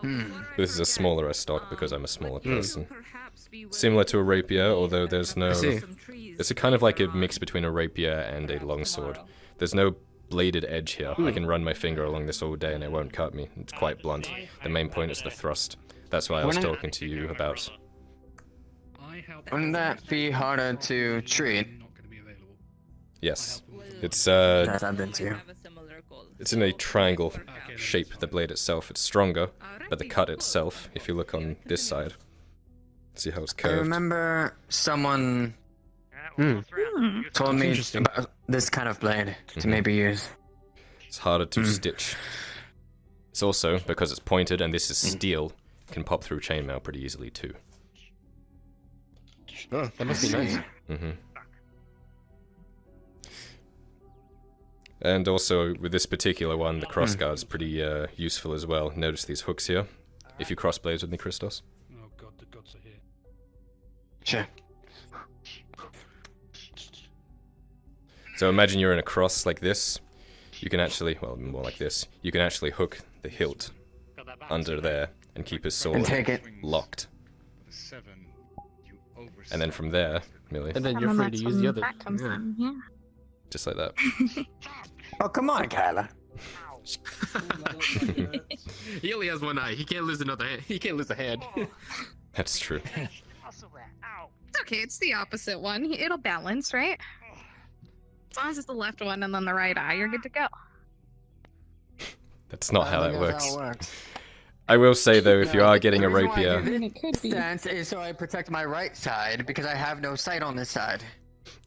This is a smaller S-stock because I'm a smaller person. Similar to a rapier, although there's no... It's a kind of like a mix between a rapier and a longsword. There's no bladed edge here. I can run my finger along this all day and it won't cut me. It's quite blunt. The main point is the thrust. That's why I was talking to you about... Wouldn't that be harder to treat? Yes. It's That I've been to. It's in a triangle shape, the blade itself. It's stronger, but the cut itself, if you look on this side, see how it's I curved? remember someone told me about this kind of blade to maybe use. It's harder to stitch. It's also, because it's pointed and this is steel, can pop through chainmail pretty easily too. Oh, that must be nice. And also, with this particular one, the crossguard's pretty useful as well. Notice these hooks here. If you cross blades with me, Christos. Oh god, the gods are here. Sure. So imagine you're in a cross like this. You can actually, well, more like this. You can actually hook the hilt under there and keep his sword And take it. locked. And then from there, Millie. And then you're free to use the other. That comes in, yeah. Just like that. Oh, come on, Kyler. He only has one eye. He can't lose another hand. He can't lose a hand. That's true. It's okay, it's the opposite one. It'll balance, right? As long as it's the left one and then the right eye, you're good to go. That's not how that That's works. how it works. I will say though, if you are getting a The reason why I rapier, do this stance is so I protect my right side because I have no sight on this side.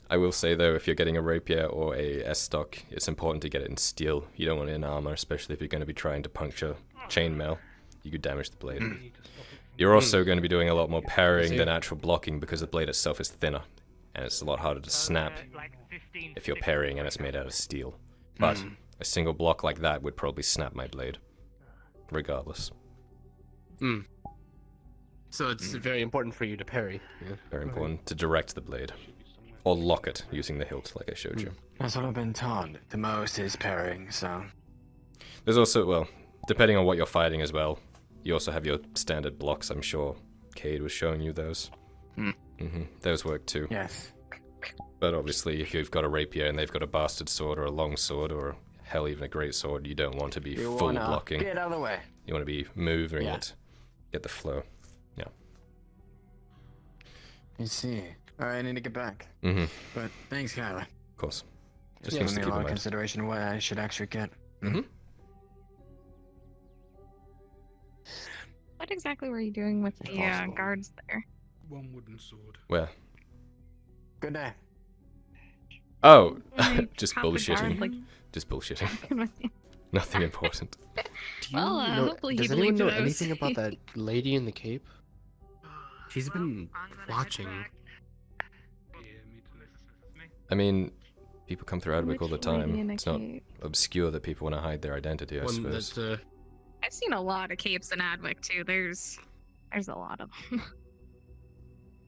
I will say though, if you're getting a rapier or a S-stock, it's important to get it in steel. You don't want it in armor, especially if you're going to be trying to puncture chainmail. You could damage the blade. You're also going to be doing a lot more parrying than actual blocking because the blade itself is thinner, and it's a lot harder to snap if you're parrying and it's made out of steel. But a single block like that would probably snap my blade, regardless. So it's very important for you to parry. Yeah. Very important to direct the blade. Or lock it using the hilt, like I showed you. That's what I've been taught. The most is parrying, so... There's also, well, depending on what you're fighting as well, you also have your standard blocks, I'm sure. Cade was showing you those. Those work too. Yes. But obviously, if you've got a rapier and they've got a bastard sword or a long sword or hell, even a great sword, you don't want to be You full wanna blocking. get out of the way. You want to be moving it, get the flow. Yeah. You see. Alright, I need to get back. But thanks, Kyler. Of course. Just Just things giving to me a keep lot in of mind. consideration of what I should actually get. What exactly were you doing with the guards there? One wooden sword. Where? Good day. Oh, Like, just half a guard, bullshitting. like- Just bullshitting. Nothing important. Well, hopefully he does anyone believed know what I was anything about saying. that lady in the cape? She's been watching. I mean, people come through Adwick all the Which lady time. in a It's not cape? obscure that people want to hide their identity, I One suppose. I've seen a lot of capes in Adwick too. There's a lot of them.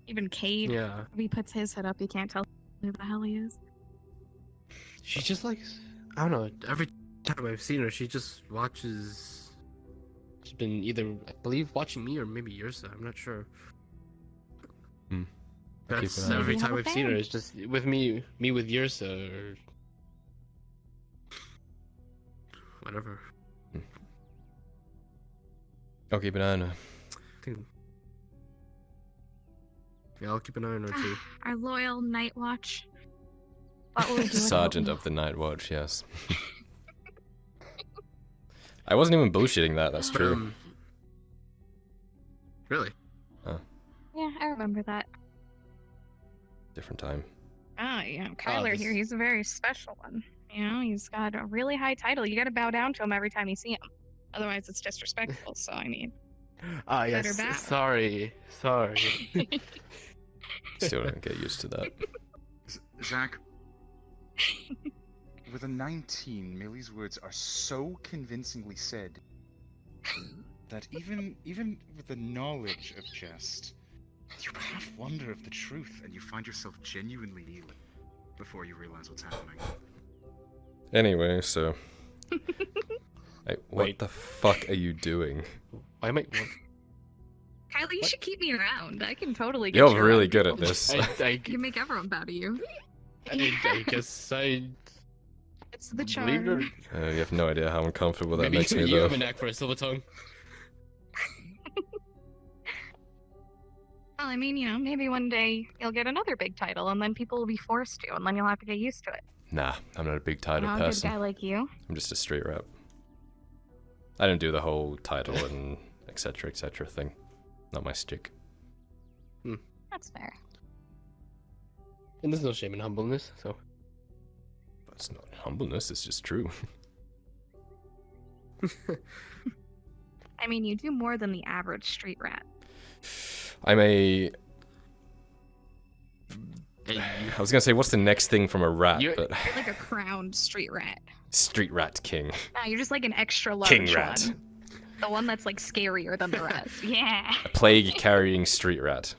Even Cade. Yeah. If he puts his head up, you can't tell who the hell he is. She just likes, I don't know, every time I've seen her, she just watches. She's been either, I believe, watching me or maybe Ursa. I'm not sure. That's every time I've seen her. It's just with me with Ursa or whatever. I'll keep an eye on her. Yeah, I'll keep an eye on her too. Our loyal night watch. What will we do without Sergeant you? of the Night Watch, yes. I wasn't even bullshitting that, that's true. Really? Oh, Yeah, I remember that. different time. Oh, yeah, Kyler here, he's a very special one. You know, he's got a really high title. You gotta bow down to him every time you see him. Otherwise, it's disrespectful, so I mean... Ah, better yes. bow. Sorry. Still don't get used to that. Zach, with a 19, Millie's words are so convincingly said that even with the knowledge of jest, you half wonder of the truth, and you find yourself genuinely kneeling before you realize what's happening. Anyway, so... what the fuck are you doing? Why am I... Kyler, you should keep me around. I can totally get You're you really around good at people. this. You can make everyone bow to you. I guess I... It's the believed her. charm. You have no idea how uncomfortable that Maybe makes me, you though. have a knack for a silver tongue. Well, I mean, you know, maybe one day you'll get another big title, and then people will be forced to, and then you'll have to get used to it. Nah, I'm not a big title You know, a good person. guy like you. I'm just a street rep. I don't do the whole title and etc. thing. Not my stick. That's fair. And there's no shame in humbleness, so... That's not humbleness, it's just true. I mean, you do more than the average street rat. I'm a... I was gonna say, what's the next thing from a rat, but... You're like a crowned street rat. Street rat king. No, you're just like an extra large King rat. one. The one that's like scarier than the rest. Yeah. A plague-carrying street rat.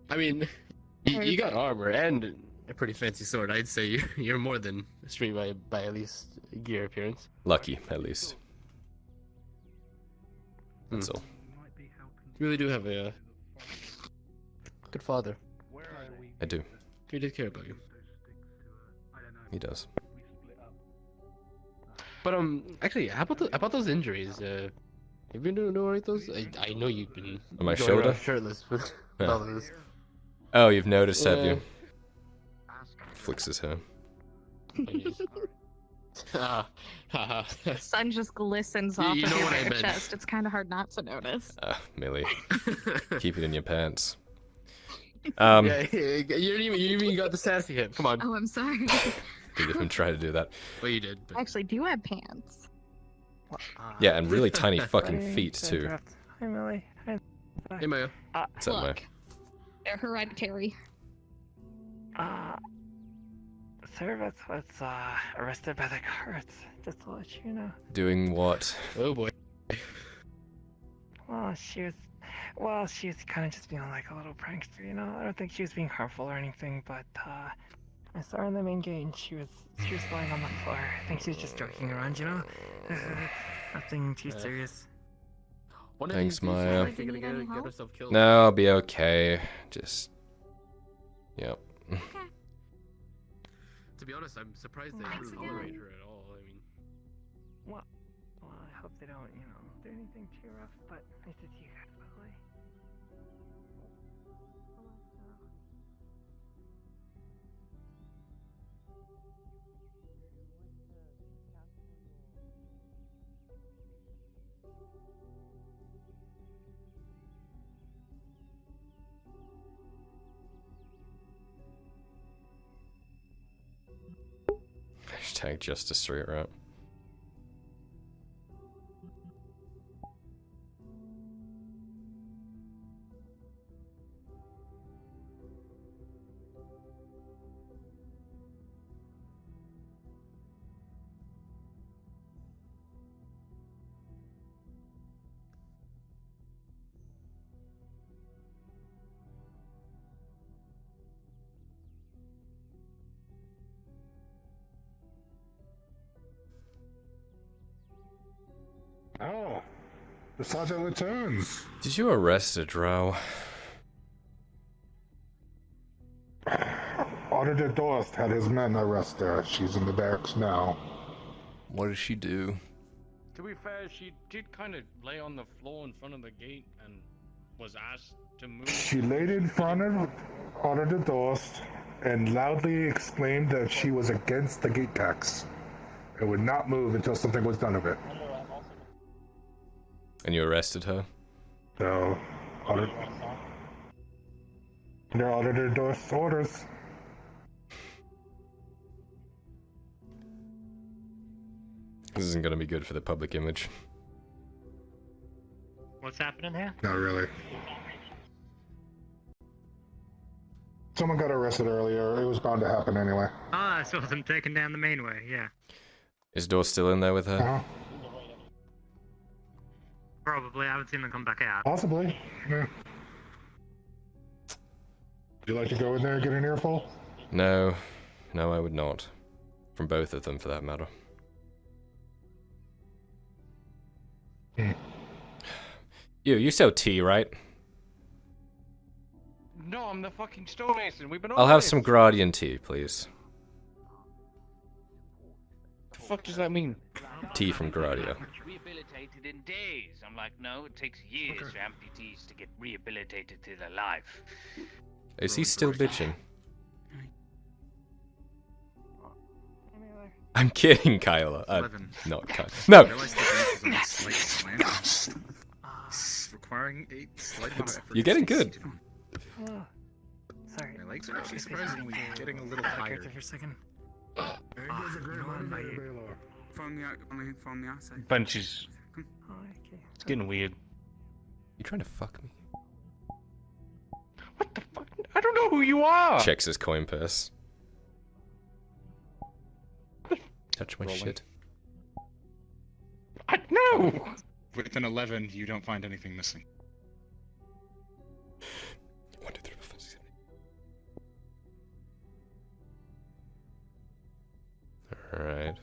I mean, you got armor and a pretty fancy sword. I'd say you're more than a street by at least gear appearance. Lucky, at least. That's all. You really do have a good father. I do. He did care about you. He does. But actually, how about those injuries? Have you been doing all right? Those I know you've been. On my going shoulder? around shirtless with Yeah. all of this. Oh, you've noticed, have Yeah. you? Flicks his hair. The sun just glistens You- off you of know your what I bare meant. chest. It's kind of hard not to notice. Millie. Keep it in your pants. Yeah, you didn't even got the sassy hit. Come on. Oh, I'm sorry. Didn't even try to do that. Well, you did. But... Actually, do you have pants? Yeah, and really tiny fucking feet, too. Hi, Millie. Hi. Hey, Maya. What's up, Maya? Look, they're hereditary. Sir was arrested by the guards, just to let you know. Doing what? Oh, boy. Well, she was kind of just being like a little prankster, you know? I don't think she was being harmful or anything, but, I saw her in the main gate and she was lying on the floor. I think she was just joking around, you know? Nothing too serious. Thanks, Maya. She's gonna get herself killed. No, I'll be okay. Just... Yep. To be honest, I'm surprised they don't tolerate her at all. I mean, Well, I hope they don't, you know, do anything too rough, but nice to see you guys, Millie. Hashtag just a straight rat. Oh, the sergeant returns. Did you arrest a Drow? Auditor Dorst had his men arrest her. She's in the barracks now. What did she do? To be fair, she did kind of lay on the floor in front of the gate and was asked to move. She laid in front of Auditor Dorst and loudly exclaimed that she was against the gate tax and would not move until something was done of it. And you arrested her? So, under Auditor Dorst's orders. This isn't going to be good for the public image. What's happening here? Not really. Someone got arrested earlier. It was bound to happen anyway. Ah, I saw them taking down the mainway, yeah. Is Dor still in there with her? Uh-huh. Probably, I haven't seen them come back out. Possibly. Yeah. Would you like to go in there and get an earful? No. No, I would not. From both of them, for that matter. You sell tea, right? No, I'm the fucking stonemason. We've been I'll have some Gradian tea, please. The fuck does that mean? Tea from Gradia. Rehabilitated in days. I'm like, no, it takes years for amputees to get rehabilitated to their life. Is he still bitching? I'm kidding, Kyler. Not Kyler. No! Requiring a slight amount of effort. You're getting good. Oh, sorry. My legs are actually surprisingly getting a little tired. For a second. Phone the assay. Bunches. Oh, okay. It's getting weird. You trying to fuck me? What the fuck? I don't know who you are! Checks his coin purse. Touch my shit. No! With an 11, you don't find anything missing. 1, 2, 3, 4, 5, 6, 7, 8. Alright.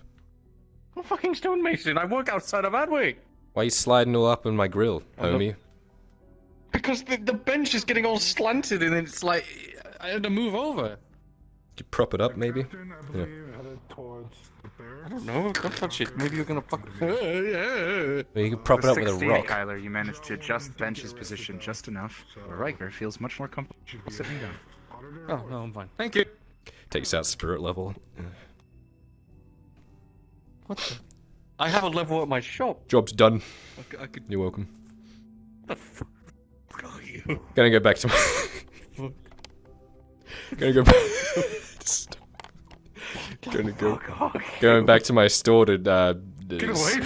I'm a fucking stonemason. I work outside of Adwick. Why are you sliding all up on my grill, homie? Because the bench is getting all slanted and it's like, I had to move over. You prop it up, maybe? Yeah. I don't know, don't touch it. Maybe you're gonna fuck. Well, you can prop it up with a 16, rock. Kyler, you managed to adjust Bench's position just enough. Riker feels much more comfortable sitting down. Oh, no, I'm fine. Thank you. Takes out spirit level. What the? I have a level at my shop. Job's done. I could... You're welcome. What the fuck are you? Gonna go back to my... Gonna go back... Going back to my store to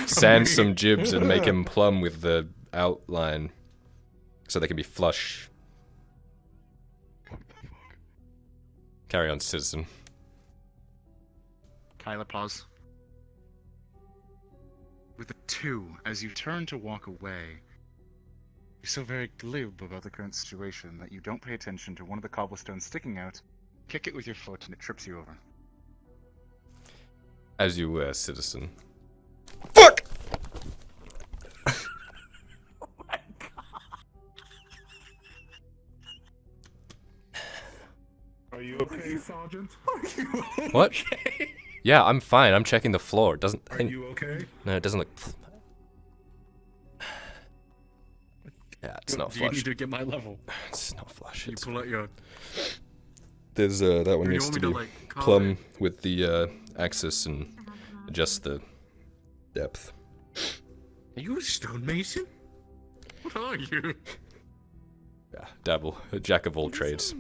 sand some jibs and make him plumb with the outline so they can be flush. Carry on, citizen. Kyler, pause. With a 2, as you turn to walk away, you're so very glib about the current situation that you don't pay attention to one of the cobblestones sticking out, kick it with your foot, and it trips you over. As you were, citizen. Fuck! Oh my god. Are you okay, Sergeant? Are you okay? What? Yeah, I'm fine. I'm checking the floor. It doesn't... Are you okay? No, it doesn't look... Yeah, it's not Do you flush. need to get my level? It's not flush. You It's... pull out your... There's, that one You needs want to me be to, like, call plumb with the, axis and adjust the depth. Are you a stonemason? What are you? Yeah, dabble. A jack of all trades.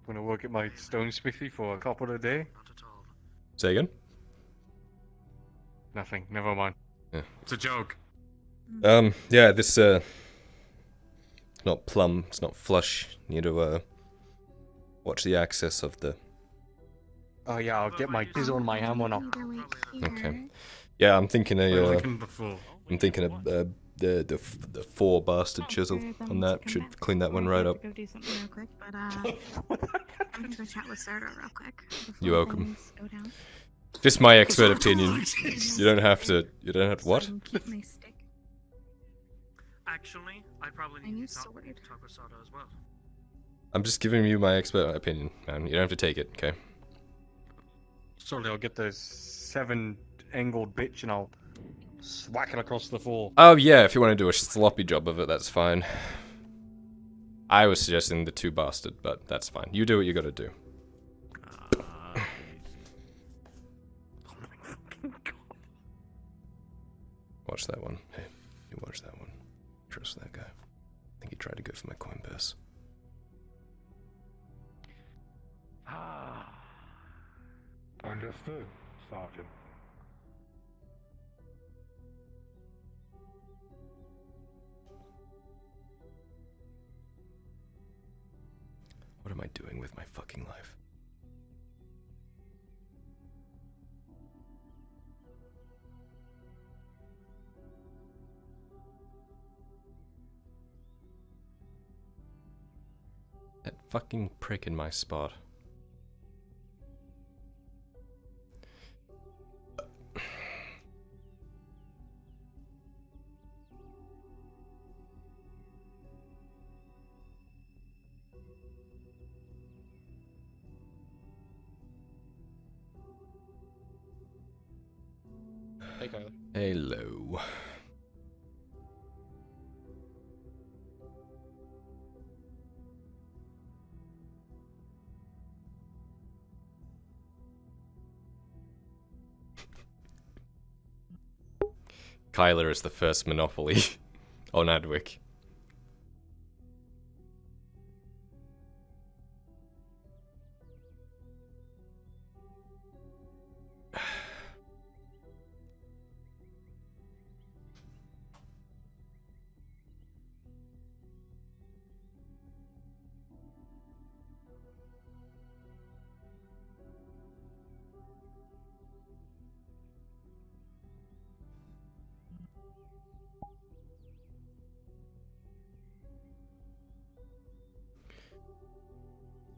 Gonna work at my stone smithy for a couple of days? Say again? Nothing, never mind. Yeah. It's a joke. Yeah, this, not plumb, it's not flush. Need to, watch the axis of the... Oh yeah, I'll get my diesel and my hammer now. Okay. Yeah, I'm thinking before. I'm thinking the 4 bastard chisel on that should clean that one right up. Go do something real quick, but I'm gonna go chat with Sarda real quick. You're welcome. Go down. Just my expert opinion. You don't have to. You don't have to. What? Keep my stick. Actually, I probably My need new to talk sword. to Sato as well. I'm just giving you my expert opinion, man. You don't have to take it, okay? Surely I'll get the 7-angled bitch and I'll swack it across the floor. Oh yeah, if you want to do a sloppy job of it, that's fine. I was suggesting the 2 bastard, but that's fine. You do what you gotta do. Watch that one. Hey, you watch that one. Trust that guy. I think he tried to go for my coin purse. Understood, Sergeant. What am I doing with my fucking life? That fucking prick in my spot. Hey, Kyler. Hello. Kyler is the first monopoly on Adwick.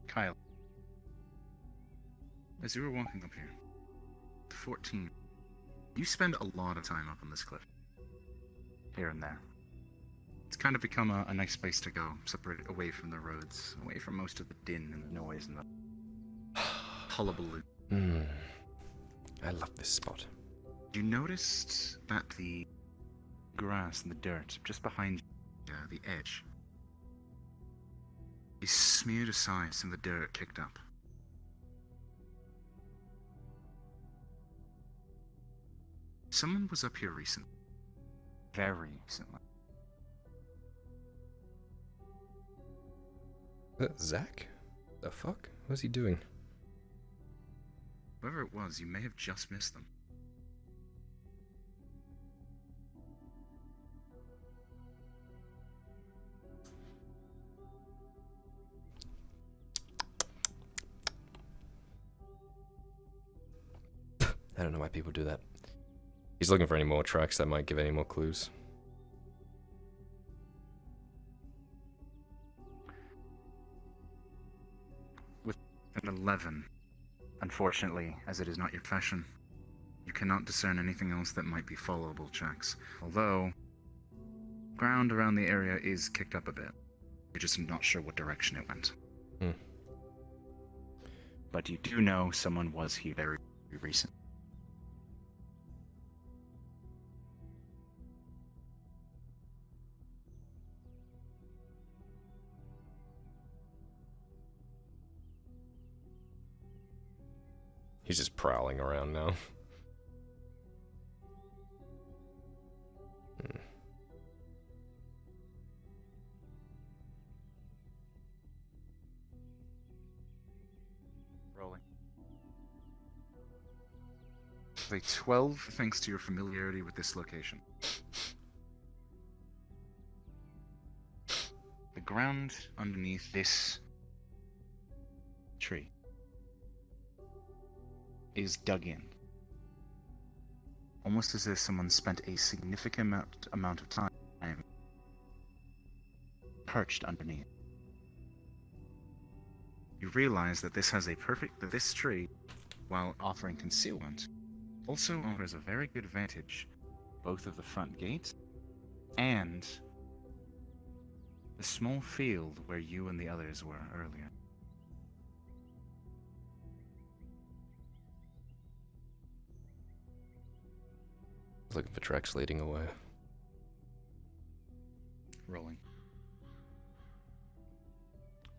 Kyle, as you were walking up here, 14, you spend a lot of time up on this cliff. Here and there. It's kind of become a nice place to go, separated away from the roads, away from most of the din and the noise and the hullabaloo. I love this spot. You noticed that the grass and the dirt just behind the edge is smeared aside, some of the dirt kicked up. Someone was up here recently. Very recently. Is that Zach? The fuck? What's he doing? Whoever it was, you may have just missed them. I don't know why people do that. He's looking for any more tracks that might give any more clues. With an 11, unfortunately, as it is not your profession, you cannot discern anything else that might be followable tracks. Although, ground around the area is kicked up a bit. You're just not sure what direction it went. But you do know someone was here very recently. He's just prowling around now. Rolling. A 12 thanks to your familiarity with this location. The ground underneath this tree is dug in. Almost as if someone spent a significant amount of time perched underneath. You realize that this has this tree, while offering concealment, also offers a very good vantage, both of the front gate and the small field where you and the others were earlier. Looking for tracks leading away. Rolling.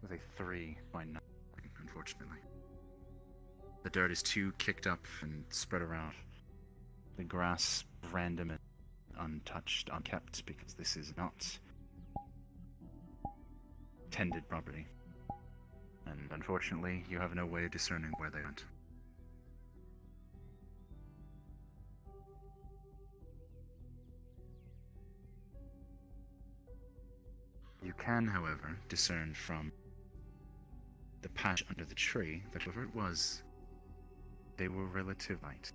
With a 3 by 9, unfortunately. The dirt is too kicked up and spread around. The grass random and untouched, unkept, because this is not tended property. And unfortunately, you have no way of discerning where they went. You can, however, discern from the patch under the tree that whoever it was, they were relative light.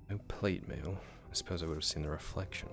No plate mail. I suppose I would have seen the reflection.